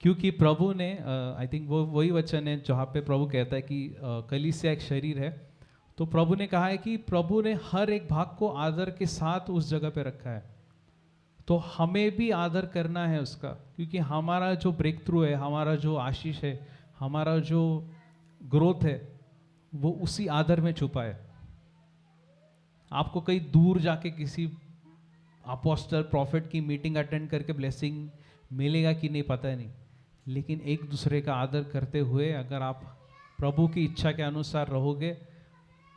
क्योंकि प्रभु ने आई थिंक वो वही वचन है जहाँ पे प्रभु कहता है कि कलीसिया एक शरीर है। तो प्रभु ने कहा है कि प्रभु ने हर एक भाग को आदर के साथ उस जगह पे रखा है, तो हमें भी आदर करना है उसका, क्योंकि हमारा जो ब्रेक थ्रू है, हमारा जो आशीष है, हमारा जो ग्रोथ है, वो उसी आदर में छुपा है। आपको कहीं दूर जाके किसी अपोस्टल प्रॉफिट की मीटिंग अटेंड करके ब्लेसिंग मिलेगा कि नहीं पता नहीं, लेकिन एक दूसरे का आदर करते हुए अगर आप प्रभु की इच्छा के अनुसार रहोगे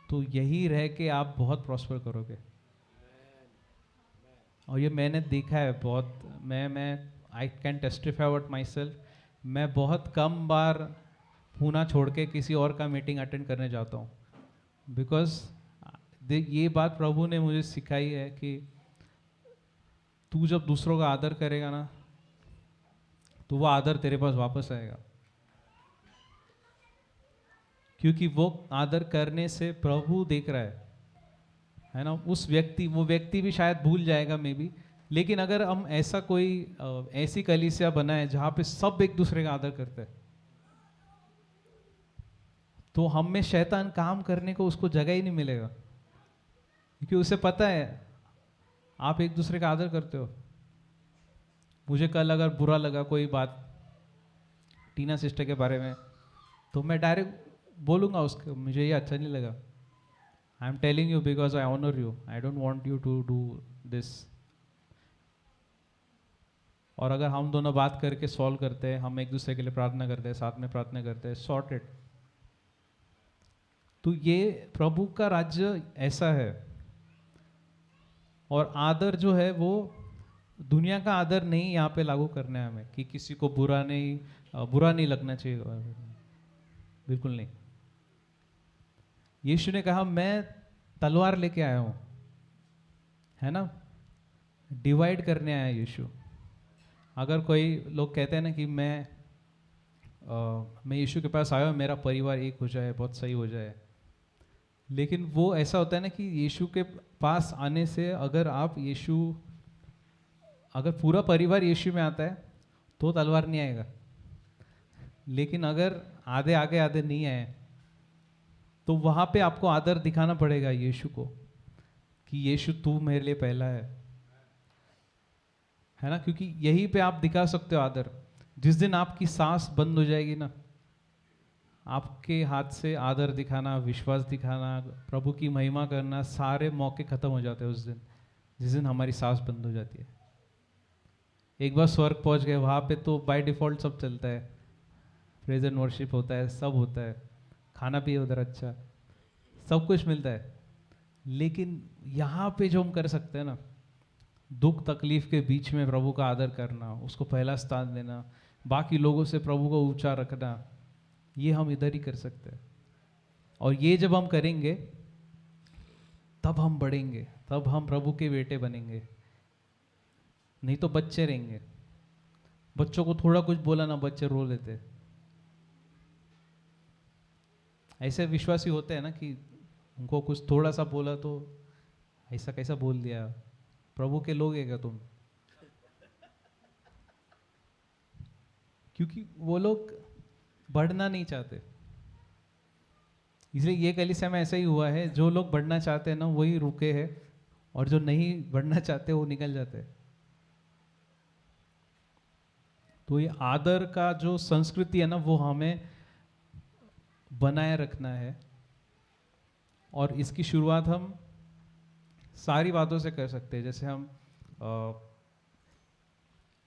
तो यही रह के आप बहुत प्रॉस्पर करोगे। और ये मैंने देखा है बहुत, मैं I can testify about my self. मैं बहुत कम बार पूना छोड़ के किसी और का मीटिंग अटेंड करने जाता हूँ, बिकॉज ये बात प्रभु ने मुझे सिखाई है कि तू जब दूसरों का आदर करेगा ना तो वो आदर तेरे पास वापस आएगा, क्योंकि वो आदर करने से प्रभु देख रहा है ना। उस व्यक्ति, वो व्यक्ति भी शायद भूल जाएगा मे बी, लेकिन अगर हम ऐसा कोई ऐसी कलीसिया बनाए जहाँ पे सब एक दूसरे का आदर करते हैं, तो हम में शैतान काम करने को उसको जगह ही नहीं मिलेगा, क्योंकि उसे पता है आप एक दूसरे का आदर करते हो। मुझे कल अगर बुरा लगा कोई बात टीना सिस्टर के बारे में, तो मैं डायरेक्ट बोलूँगा उसको, मुझे ये अच्छा नहीं लगा। I am telling you because I honour you, I don't want you to do this. और अगर हम दोनों बात करके सॉल्व करते हैं, हम एक दूसरे के लिए प्रार्थना करते हैं, साथ में प्रार्थना करते हैं, सॉर्टेड। तो ये प्रभु का राज्य ऐसा है। और आदर जो है वो दुनिया का आदर नहीं यहाँ पे लागू करना है हमें, कि किसी को बुरा नहीं लगना चाहिए, बिल्कुल नहीं। यीशु ने कहा मैं तलवार लेके आया हूं, है ना, डिवाइड करने आया यीशु। अगर कोई लोग कहते हैं ना कि मैं यीशु के पास आया हूं, मेरा परिवार एक हो जाए, बहुत सही हो जाए, लेकिन वो ऐसा होता है ना कि यीशु के पास आने से अगर पूरा परिवार यीशु में आता है तो तलवार नहीं आएगा। लेकिन अगर आधे आगे आधे नहीं आए तो वहां पे आपको आदर दिखाना पड़ेगा यीशु को, कि यीशु तू मेरे लिए पहला है ना, क्योंकि यहीं पे आप दिखा सकते हो आदर। जिस दिन आपकी सांस बंद हो जाएगी ना, आपके हाथ से आदर दिखाना, विश्वास दिखाना, प्रभु की महिमा करना, सारे मौके खत्म हो जाते हैं उस दिन, जिस दिन हमारी सांस बंद हो जाती है। एक बार स्वर्ग पहुंच गए, वहां पे तो बाय डिफॉल्ट सब चलता है, प्रेज एंड वर्शिप होता है, सब होता है, खाना भी उधर अच्छा, सब कुछ मिलता है। लेकिन यहाँ पे जो हम कर सकते हैं ना, दुख तकलीफ के बीच में प्रभु का आदर करना, उसको पहला स्थान देना, बाकी लोगों से प्रभु को ऊंचा रखना, ये हम इधर ही कर सकते हैं। और ये जब हम करेंगे तब हम बढ़ेंगे, तब हम प्रभु के बेटे बनेंगे। नहीं तो बच्चे रहेंगे, बच्चों को थोड़ा कुछ बोला ना, बच्चे रो लेते। ऐसे विश्वासी होते हैं ना कि उनको कुछ थोड़ा सा बोला तो ऐसा कैसा बोल दिया, प्रभु के लोग है क्या तुम? क्योंकि वो लोग बढ़ना नहीं चाहते। इसलिए ये कलीसिया में ऐसा ही हुआ है, जो लोग बढ़ना चाहते हैं ना वही रुके हैं, और जो नहीं बढ़ना चाहते वो निकल जाते हैं। तो ये आदर का जो संस्कृति है ना, वो हमें बनाए रखना है। और इसकी शुरुआत हम सारी बातों से कर सकते हैं। जैसे हम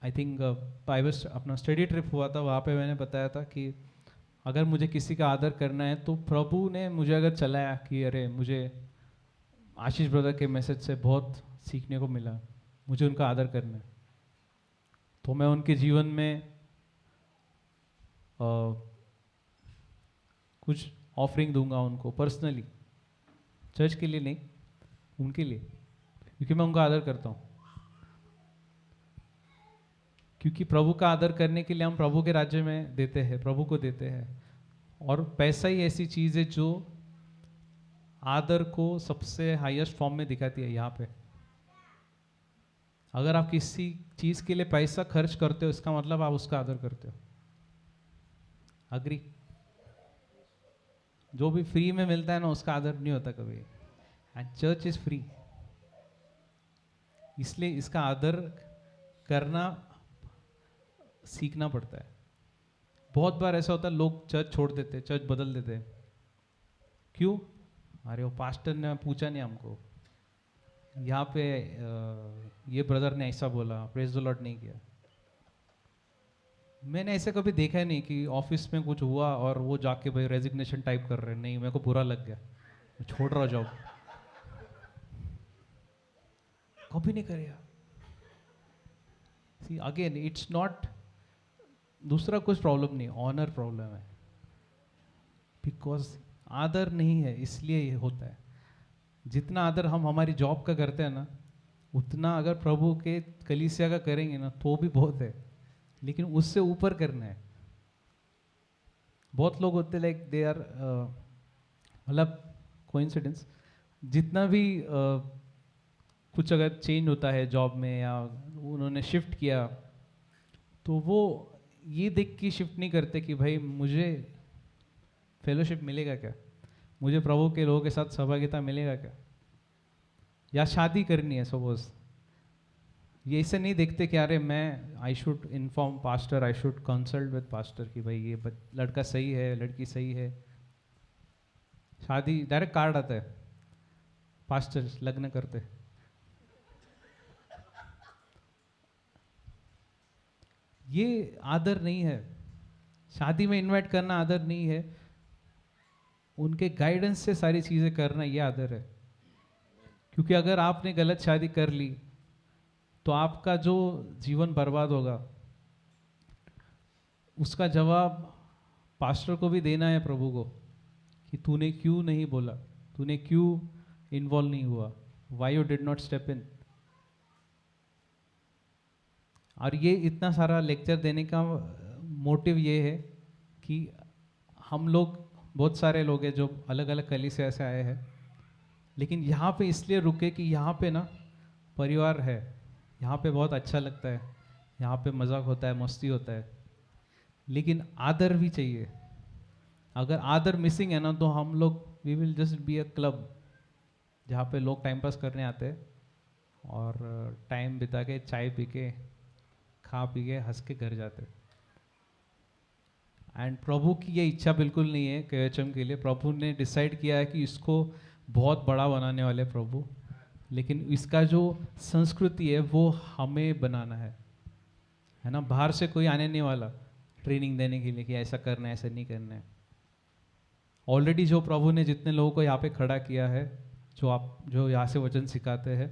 आई थिंक अपना स्टडी ट्रिप हुआ था, वहाँ पे मैंने बताया था कि अगर मुझे किसी का आदर करना है तो प्रभु ने मुझे अगर चलाया कि अरे मुझे आशीष ब्रदर के मैसेज से बहुत सीखने को मिला, मुझे उनका आदर करना है, तो मैं उनके जीवन में कुछ ऑफरिंग दूंगा उनको पर्सनली, चर्च के लिए नहीं, उनके लिए, क्योंकि मैं उनका आदर करता हूँ। क्योंकि प्रभु का आदर करने के लिए हम प्रभु के राज्य में देते हैं, प्रभु को देते हैं। और पैसा ही ऐसी चीज़ है जो आदर को सबसे हाईएस्ट फॉर्म में दिखाती है। यहाँ पे अगर आप किसी चीज़ के लिए पैसा खर्च करते हो, इसका मतलब आप उसका आदर करते हो। अग्री? जो भी फ्री में मिलता है ना, उसका आदर नहीं होता कभी। एंड चर्च इज फ्री, इसलिए इसका आदर करना सीखना पड़ता है। बहुत बार ऐसा होता है, लोग चर्च छोड़ देते, चर्च बदल देते। क्यों? अरे वो पास्टर ने पूछा नहीं हमको, यहाँ पे ये ब्रदर ने ऐसा बोला, प्रेज द लॉर्ड नहीं किया। मैंने ऐसे कभी देखा नहीं कि ऑफिस में कुछ हुआ और वो जाके भाई रेजिग्नेशन टाइप कर रहे हैं, नहीं मेरे को बुरा लग गया, मैं छोड़ रहा हूँ जॉब। कभी नहीं करेगा। सी अगेन, इट्स नॉट, दूसरा कुछ प्रॉब्लम नहीं, ऑनर प्रॉब्लम है। बिकॉज आदर नहीं है, इसलिए ये होता है। जितना आदर हम हमारी जॉब का करते हैं ना, उतना अगर प्रभु के कलीसिया का करेंगे ना तो भी बहुत है, लेकिन उससे ऊपर करना है। बहुत लोग होते लाइक दे आर, मतलब कोइंसिडेंस, जितना भी कुछ अगर चेंज होता है जॉब में या उन्होंने शिफ्ट किया, तो वो ये देख के शिफ्ट नहीं करते कि भाई मुझे फेलोशिप मिलेगा क्या, मुझे प्रभु के लोगों के साथ सहभागिता मिलेगा क्या, या शादी करनी है सपोज, ये ऐसे नहीं देखते कि अरे मैं I should inform pastor, I should consult with pastor कि भाई ये लड़का सही है, लड़की सही है। शादी डायरेक्ट कार्ड आता है, पास्टर लग्न करते। ये आदर नहीं है। शादी में इनवाइट करना आदर नहीं है, उनके गाइडेंस से सारी चीज़ें करना ये आदर है। क्योंकि अगर आपने गलत शादी कर ली तो आपका जो जीवन बर्बाद होगा उसका जवाब पास्टर को भी देना है, प्रभु को, कि तूने क्यों नहीं बोला, तूने क्यों इन्वॉल्व नहीं हुआ, why you did not step in. और ये इतना सारा लेक्चर देने का मोटिव ये है कि हम लोग, बहुत सारे लोग हैं जो अलग अलग कलीसिया से आए हैं, लेकिन यहाँ पे इसलिए रुके कि यहाँ पे ना परिवार है, यहाँ पे बहुत अच्छा लगता है, यहाँ पे मजाक होता है, मस्ती होता है, लेकिन आदर भी चाहिए। अगर आदर मिसिंग है ना तो हम लोग we will just be a club जहाँ पे लोग टाइम पास करने आते हैं और टाइम बिता के चाय पी के खा पी के हंस के घर जाते। एंड प्रभु की ये इच्छा बिल्कुल नहीं है KHM के लिए। प्रभु ने डिसाइड किया है कि इसको बहुत बड़ा बनाने वाले प्रभु, लेकिन इसका जो संस्कृति है वो हमें बनाना है ना। बाहर से कोई आने नहीं वाला ट्रेनिंग देने के लिए कि ऐसा करना है, ऐसा नहीं करना है। ऑलरेडी जो प्रभु ने जितने लोगों को यहाँ पे खड़ा किया है, जो यहाँ से वचन सिखाते हैं,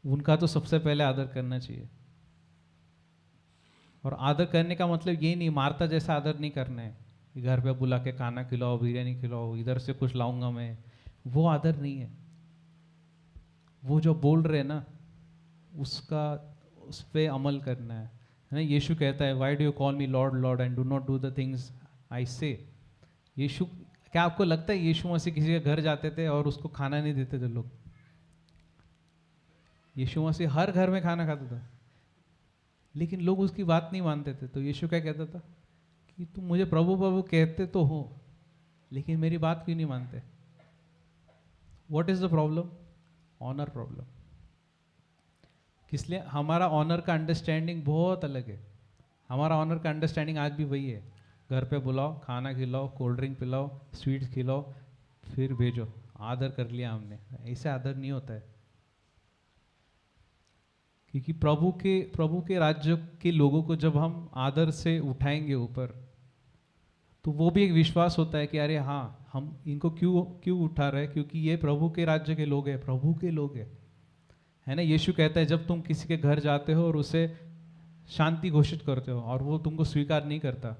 उनका तो सबसे पहले आदर करना चाहिए। और आदर करने का मतलब ये नहीं मारता जैसा आदर नहीं करना है कि घर पे बुला के खाना खिलाओ, बिरयानी खिलाओ, इधर से कुछ लाऊंगा मैं, वो आदर नहीं है। वो जो बोल रहे हैं ना उसका उस पर अमल करना है ना। यीशु कहता है why do you call me Lord Lord and do not do the things I से। यीशु, क्या आपको लगता है यीशु मसीह किसी के घर जाते थे और उसको खाना नहीं देते थे लोग? यीशु मसीह हर घर में खाना खाता था, लेकिन लोग उसकी बात नहीं मानते थे। तो यीशु क्या कहता था कि तुम मुझे प्रभु प्रभु कहते तो हो, लेकिन मेरी बात क्यों नहीं मानते? What is the problem? Honour problem. इसलिए हमारा ऑनर का अंडरस्टैंडिंग बहुत अलग है। हमारा ऑनर का अंडरस्टैंडिंग आज भी वही है, घर पे बुलाओ, खाना खिलाओ, कोल्ड ड्रिंक पिलाओ, स्वीट्स खिलाओ, फिर भेजो, आदर कर लिया हमने। ऐसे आदर नहीं होता है। क्योंकि प्रभु के राज्य के लोगों को जब हम आदर से उठाएंगे ऊपर, तो वो भी एक विश्वास होता है कि अरे हाँ, हम इनको क्यों उठा रहे हैं, क्योंकि ये प्रभु के राज्य के लोग हैं, प्रभु के लोग हैं, है ना। यीशु कहता है जब तुम किसी के घर जाते हो और उसे शांति घोषित करते हो और वो तुमको स्वीकार नहीं करता,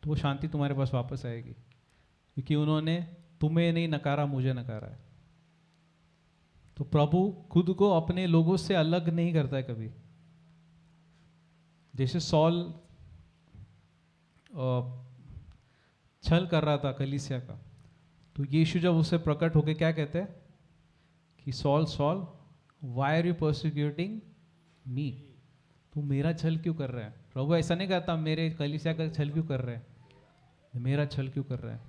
तो वो शांति तुम्हारे पास वापस आएगी, क्योंकि उन्होंने तुम्हें नहीं नकारा, मुझे नकारा है। तो प्रभु खुद को अपने लोगों से अलग नहीं करता है कभी। जैसे सॉल छल कर रहा था कलीसिया का, तो यीशु जब उसे प्रकट होके क्या कहते हैं कि Saul Saul why are you persecuting me, तू मेरा छल क्यों कर रहा है? प्रभु ऐसा नहीं कहता मेरे कलीसिया का छल क्यों कर रहे हैं, मेरा छल क्यों कर रहा है।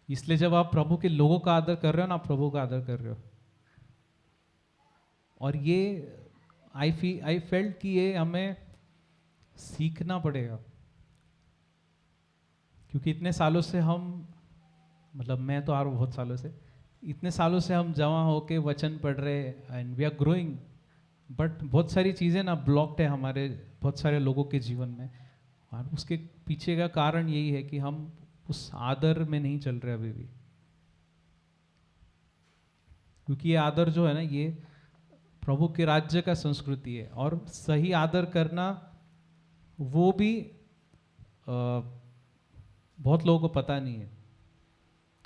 इसलिए जब आप प्रभु के लोगों का आदर कर रहे हो ना, आप प्रभु का आदर कर रहे हो। और ये आई फेल्ट कि ये हमें सीखना पड़ेगा, क्योंकि इतने सालों से हम, मतलब मैं तो आ रहा हूँ बहुत सालों से, इतने सालों से हम जमा होके वचन पढ़ रहे and we are growing, but बहुत सारी चीज़ें ना ब्लॉक्ड है हमारे बहुत सारे लोगों के जीवन में। और उसके पीछे का कारण यही है कि हम उस आदर में नहीं चल रहे अभी भी। क्योंकि ये आदर जो है ना, ये प्रभु के राज्य का संस्कृति है। और सही आदर करना वो भी बहुत लोगों को पता नहीं है।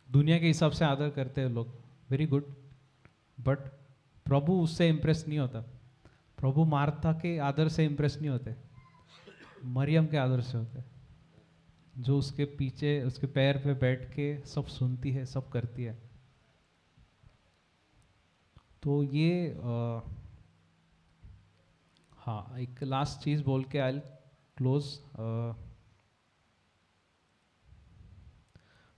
दुनिया के हिसाब से आदर करते हैं लोग, वेरी गुड, बट प्रभु उससे इम्प्रेस नहीं होता। प्रभु मार्था के आदर से इम्प्रेस नहीं होते, मरियम के आदर से होते, जो उसके पीछे उसके पैर पे बैठ के सब सुनती है, सब करती है। तो ये हाँ, एक लास्ट चीज बोल के आई क्लोज।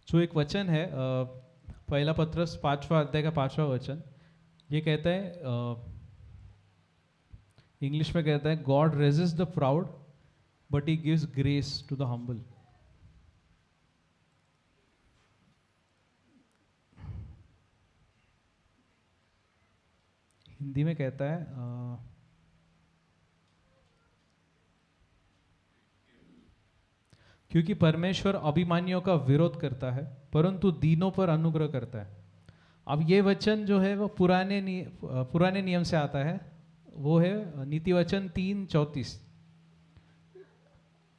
जो एक वचन है पहला पत्रस 5वां अध्याय का 5वां वचन, ये कहता है इंग्लिश में कहता है God resist the proud but he gives grace to the humble. Hindi में कहता है क्योंकि परमेश्वर अभिमानियों का विरोध करता है परंतु दीनों पर अनुग्रह करता है। अब ये वचन जो है वो पुराने नियम से आता है, वो है नीति वचन 3:34।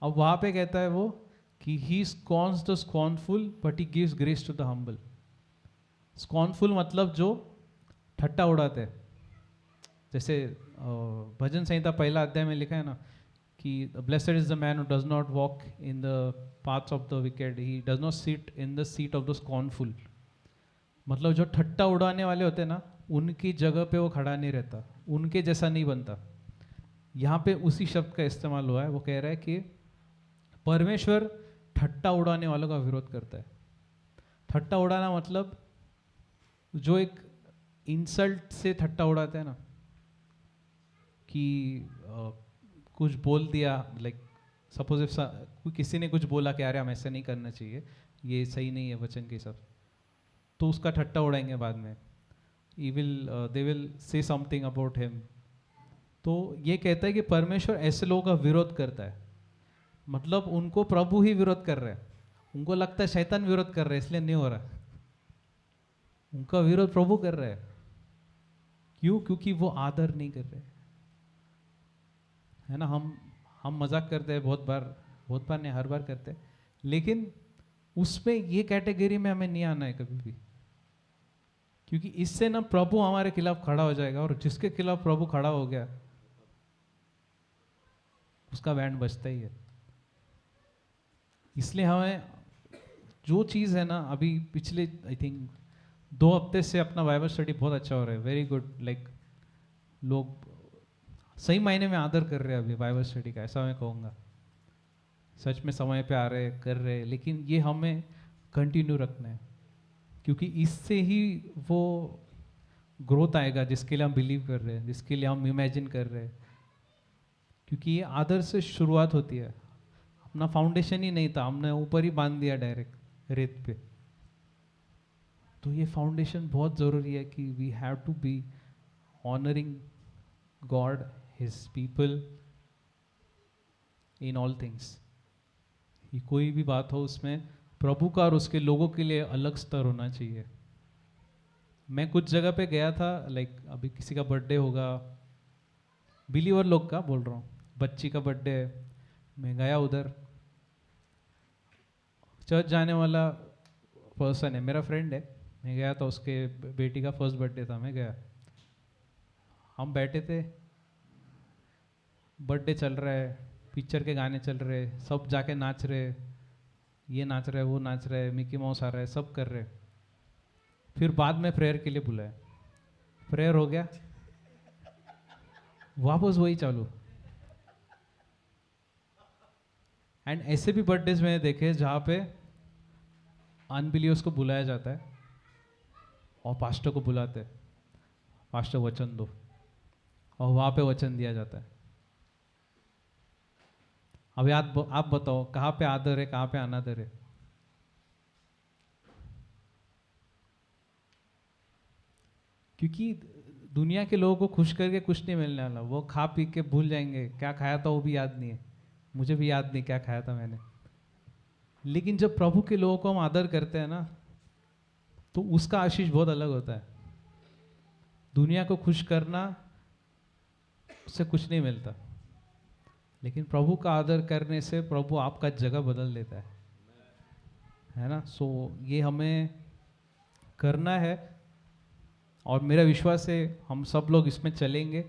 अब वहां पे कहता है वो कि he scorns the scornful but he gives grace to the humble. Scornful मतलब जो ठट्टा उड़ाते हैं, जैसे भजन संहिता 1 अध्याय में लिखा है ना कि blessed is the man who does not walk in the paths of the wicked, he does not sit in the seat of the scornful. मतलब जो ठट्टा उड़ाने वाले होते हैं ना, उनकी जगह पे वो खड़ा नहीं रहता, उनके जैसा नहीं बनता। यहाँ पे उसी शब्द का इस्तेमाल हुआ है। वो कह रहा है कि परमेश्वर ठट्टा उड़ाने वालों का विरोध करता है। ठट्टा उड़ाना मतलब जो एक इंसल्ट से ठट्टा उड़ाते हैं ना, कि कुछ बोल दिया, लाइक सपोज इफ किसी ने कुछ बोला कि अरे हम ऐसे नहीं करना चाहिए, ये सही नहीं है वचन के हिसाब, तो उसका ठट्टा उड़ाएंगे बाद में। They will say something about him. तो ये कहता है कि परमेश्वर ऐसे लोगों का विरोध करता है, मतलब उनको प्रभु ही विरोध कर रहे हैं। उनको लगता है शैतान विरोध कर रहा है इसलिए नहीं हो रहा, उनका विरोध प्रभु कर रहा है। क्यों? क्योंकि वो आदर नहीं कर रहे, है ना। हम मजाक करते हैं बहुत बार नहीं, हर बार करते हैं, लेकिन उसमें ये कैटेगरी में हमें नहीं आना है कभी भी, क्योंकि इससे ना प्रभु हमारे खिलाफ खड़ा हो जाएगा, और जिसके खिलाफ प्रभु खड़ा हो गया उसका बैंड बजता ही है। इसलिए हमें जो चीज़ है ना, अभी पिछले आई थिंक 2 हफ्ते से अपना बाइबल स्टडी बहुत अच्छा हो रहा है, वेरी गुड। लाइक लोग सही मायने में आदर कर रहे हैं अभी बाइबल स्टडी का, ऐसा मैं कहूँगा। सच में समय पे आ रहे कर रहे, लेकिन ये हमें कंटिन्यू रखना है, क्योंकि इससे ही वो ग्रोथ आएगा जिसके लिए हम बिलीव कर रहे हैं, जिसके लिए हम इमेजिन कर रहे हैं। क्योंकि ये आदर से शुरुआत होती है। अपना फाउंडेशन ही नहीं था, हमने ऊपर ही बांध दिया डायरेक्ट रेत पे। तो ये फाउंडेशन बहुत ज़रूरी है कि we have to be honouring God, his people in all things. ये कोई भी बात हो उसमें प्रभु का और उसके लोगों के लिए अलग स्तर होना चाहिए। मैं कुछ जगह पे गया था, लाइक अभी किसी का बर्थडे होगा, बिलीवर लोग का बोल रहा हूँ, बच्ची का बर्थडे है, मैं गया उधर। चर्च जाने वाला पर्सन है, मेरा फ्रेंड है, मैं गया था, उसके बेटी का फर्स्ट बर्थडे था, मैं गया। हम बैठे थे, बर्थडे चल रहा है, पिक्चर के गाने चल रहे, सब जाके नाच रहे, ये नाच रहा है, वो नाच रहा है, मिकी माउस आ रहा है, सब कर रहे। फिर बाद में प्रेयर के लिए बुलाया, प्रेयर हो गया, वापस वही चालू। एंड ऐसे भी बर्थडेज मैंने देखे जहाँ पे अनबिलीवर्स को बुलाया जाता है और पास्टर को बुलाते हैं, पास्टर वचन दो, और वहाँ पे वचन दिया जाता है। अब आप बताओ कहाँ पे आदर है, कहाँ पे अनादर है? क्योंकि दुनिया के लोगों को खुश करके कुछ नहीं मिलने वाला, वो खा पी के भूल जाएंगे, क्या खाया था वो भी याद नहीं है, मुझे भी याद नहीं क्या खाया था मैंने। लेकिन जब प्रभु के लोगों को हम आदर करते हैं ना, तो उसका आशीष बहुत अलग होता है। दुनिया को खुश करना उससे कुछ नहीं मिलता, लेकिन प्रभु का आदर करने से प्रभु आपका जगह बदल देता है ना। सो ये हमें करना है, और मेरा विश्वास है हम सब लोग इसमें चलेंगे,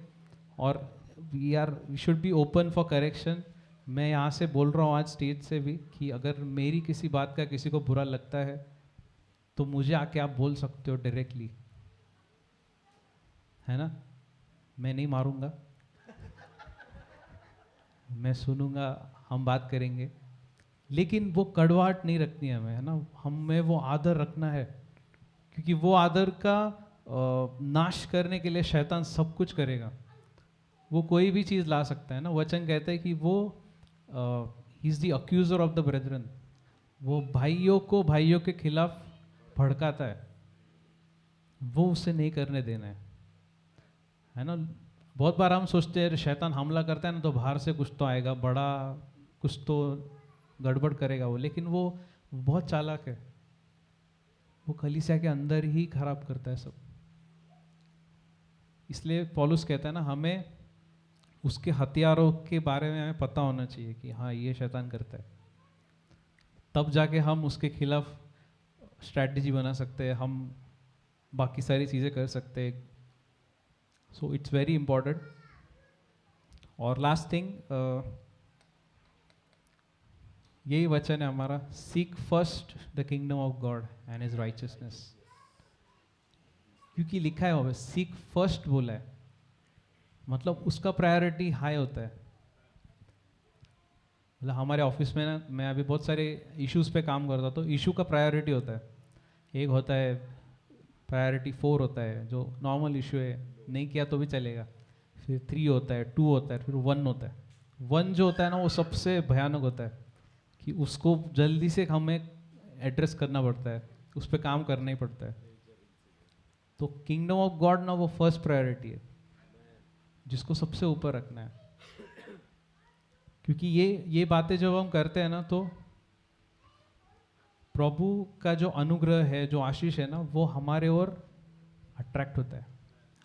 और we should be open for correction. मैं यहाँ से बोल रहा हूँ आज स्टेज से भी कि अगर मेरी किसी बात का किसी को बुरा लगता है तो मुझे आके आप बोल सकते हो डायरेक्टली, है ना। मैं नहीं मारूंगा, मैं सुनूंगा, हम बात करेंगे, लेकिन वो कड़वाहट नहीं रखनी है हमें, है ना। हमें वो आदर रखना है, क्योंकि वो आदर का नाश करने के लिए शैतान सब कुछ करेगा। वो कोई भी चीज़ ला सकता है ना। वचन कहते हैं कि वो he is the accuser of the brethren, वो भाइयों को भाइयों के खिलाफ भड़काता है, वो उसे नहीं करने देना है ना। बहुत बार हम सोचते हैं शैतान हमला करता है ना तो बाहर से कुछ तो आएगा, बड़ा कुछ तो गड़बड़ करेगा वो, लेकिन वो बहुत चालाक है, वो कलीसिया के अंदर ही खराब करता है सब। इसलिए पौलुस कहता है ना, हमें उसके हथियारों के बारे में हमें पता होना चाहिए कि हाँ ये शैतान करता है, तब जाके हम उसके खिलाफ स्ट्रैटेजी बना सकते हैं, हम बाकी सारी चीज़ें कर सकते हैं। So it's very important. और लास्ट थिंग, यही वचन है हमारा, seek first the kingdom of God and his righteousness, क्योंकि लिखा है वहाँ सीक फर्स्ट बोला है, मतलब उसका प्रायोरिटी हाई होता है। मतलब हमारे ऑफिस में ना, मैं अभी बहुत सारे इश्यूज पे काम करता तो इशू का प्रायोरिटी होता है, एक होता है प्रायोरिटी 4 होता है जो नॉर्मल इशू है, नहीं किया तो भी चलेगा, फिर 3 होता है, 2 होता है, फिर 1 होता है। 1 जो होता है ना वो सबसे भयानक होता है, कि उसको जल्दी से हमें एड्रेस करना पड़ता है, उस पर काम करना ही पड़ता है। तो किंगडम ऑफ गॉड ना वो फर्स्ट प्रायोरिटी है जिसको सबसे ऊपर रखना है, क्योंकि ये बातें जब हम करते हैं ना तो प्रभु का जो अनुग्रह है, जो आशीष है ना, वो हमारे ओर अट्रैक्ट होता है,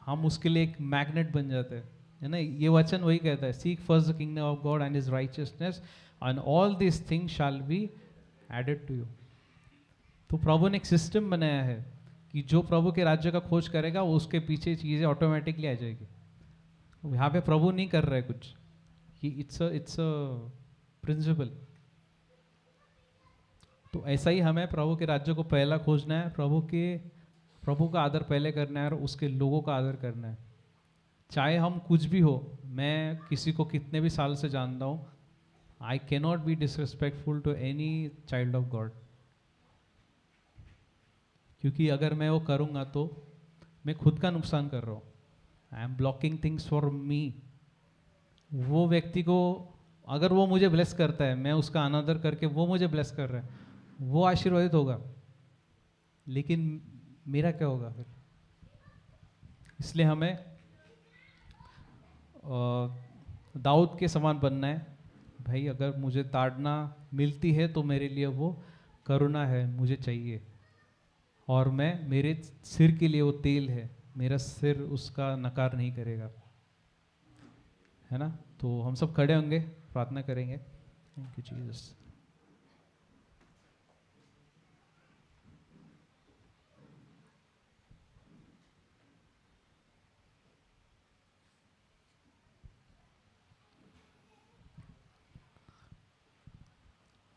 हम उसके लिए एक मैग्नेट बन जाते हैं, है ना। ये वचन वही कहता है, seek first the kingdom of God and his righteousness and all this things shall be added to you. तो प्रभु ने एक सिस्टम बनाया है कि जो प्रभु के राज्य का खोज करेगा वो उसके पीछे चीज़ें ऑटोमेटिकली आ जाएगी। यहाँ पे प्रभु नहीं कर रहे कुछ, कि इट्स अ प्रिंसिपल। तो ऐसा ही हमें प्रभु के राज्य को पहला खोजना है, प्रभु का आदर पहले करना है और उसके लोगों का आदर करना है, चाहे हम कुछ भी हो। मैं किसी को कितने भी साल से जानता हूँ, I cannot be disrespectful to any child of God, क्योंकि अगर मैं वो करूँगा तो मैं खुद का नुकसान कर रहा हूँ। I am blocking things for me. वो व्यक्ति को अगर वो मुझे ब्लेस करता है, मैं उसका अनादर करके वो मुझे ब्लेस कर रहा है, वो आशीर्वादित होगा, लेकिन मेरा क्या होगा फिर। इसलिए हमें दाऊद के समान बनना है। भाई अगर मुझे ताड़ना मिलती है तो मेरे लिए वो करुणा है, मुझे चाहिए, और मैं मेरे सिर के लिए वो तेल है, मेरा सिर उसका नकार नहीं करेगा, है ना। तो हम सब खड़े होंगे, प्रार्थना करेंगे। Thank you Jesus.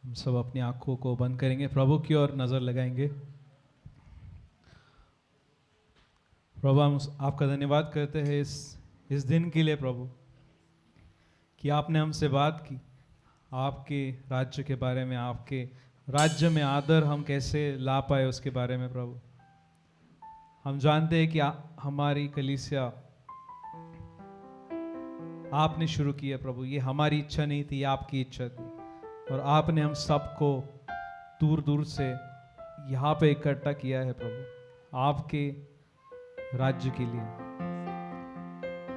हम सब अपनी आंखों को बंद करेंगे, प्रभु की ओर नजर लगाएंगे। प्रभु हम आपका धन्यवाद करते हैं इस दिन के लिए प्रभु, कि आपने हमसे बात की आपके राज्य के बारे में, आपके राज्य में आदर हम कैसे ला पाए उसके बारे में। प्रभु हम जानते हैं कि हमारी कलीसिया आपने शुरू की है प्रभु, ये हमारी इच्छा नहीं थी, ये आपकी इच्छा थी, और आपने हम सबको दूर दूर से यहाँ पे इकट्ठा किया है प्रभु, आपके राज्य के लिए।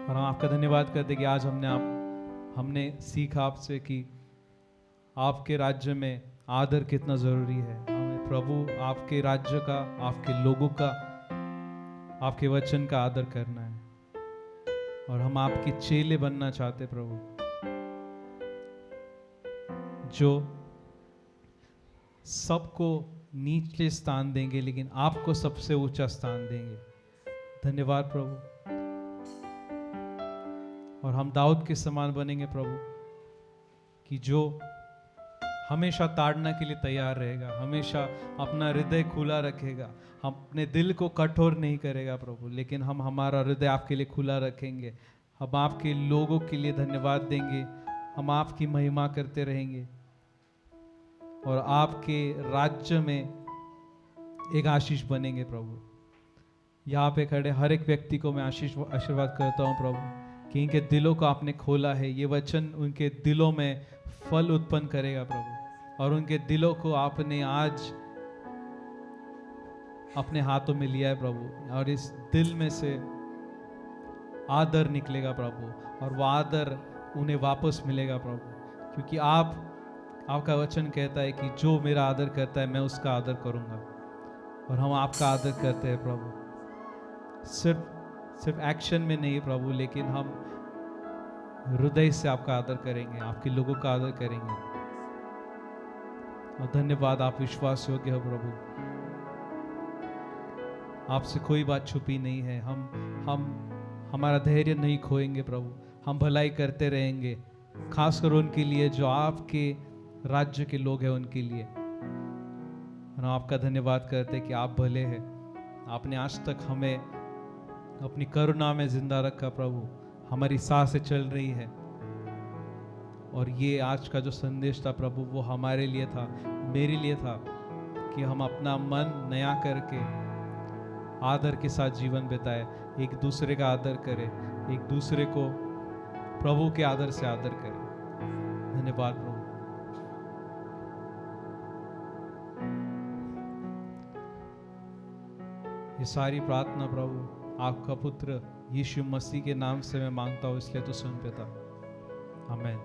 और हम आपका धन्यवाद करते कि आज हमने सीखा आपसे कि आपके राज्य में आदर कितना ज़रूरी है। हमें प्रभु आपके राज्य का, आपके लोगों का, आपके वचन का आदर करना है, और हम आपके चेले बनना चाहते प्रभु, जो सबको नीचे स्थान देंगे लेकिन आपको सबसे ऊंचा स्थान देंगे। धन्यवाद प्रभु। और हम दाऊद के समान बनेंगे प्रभु, कि जो हमेशा ताड़ना के लिए तैयार रहेगा, हमेशा अपना हृदय खुला रखेगा, हम अपने दिल को कठोर नहीं करेगा प्रभु, लेकिन हम हमारा हृदय आपके लिए खुला रखेंगे। हम आपके लोगों के लिए धन्यवाद देंगे, हम आपकी महिमा करते रहेंगे, और आपके राज्य में एक आशीष बनेंगे प्रभु। यहाँ पे खड़े हर एक व्यक्ति को मैं आशीर्वाद करता हूँ प्रभु, कि इनके दिलों को आपने खोला है। ये वचन उनके दिलों में फल उत्पन्न करेगा प्रभु, और उनके दिलों को आपने आज अपने हाथों में लिया है प्रभु, और इस दिल में से आदर निकलेगा प्रभु, और वो आदर उन्हें वापस मिलेगा प्रभु, क्योंकि आपका वचन कहता है कि जो मेरा आदर करता है मैं उसका आदर करूंगा। और हम आपका आदर करते हैं प्रभु, सिर्फ एक्शन में नहीं प्रभु, लेकिन हम हृदय से आपका आदर करेंगे, आपके लोगों का आदर करेंगे। और धन्यवाद, आप विश्वास योग्य हो प्रभु, आपसे कोई बात छुपी नहीं है। हम हमारा धैर्य नहीं खोएंगे प्रभु, हम भलाई करते रहेंगे, खासकर उनके लिए जो आपके राज्य के लोग हैं, उनके लिए। हम आपका धन्यवाद करते हैं कि आप भले हैं, आपने आज तक हमें अपनी करुणा में जिंदा रखा प्रभु, हमारी सांसें चल रही है। और ये आज का जो संदेश था प्रभु, वो हमारे लिए था, मेरे लिए था, कि हम अपना मन नया करके आदर के साथ जीवन बिताए, एक दूसरे का आदर करें, एक दूसरे को प्रभु के आदर से आदर करें। धन्यवाद प्रभु। ये सारी प्रार्थना प्रभु आपका पुत्र यीशु मसीह के नाम से मैं मांगता हूँ, इसलिए तो सुन पिता, आमीन।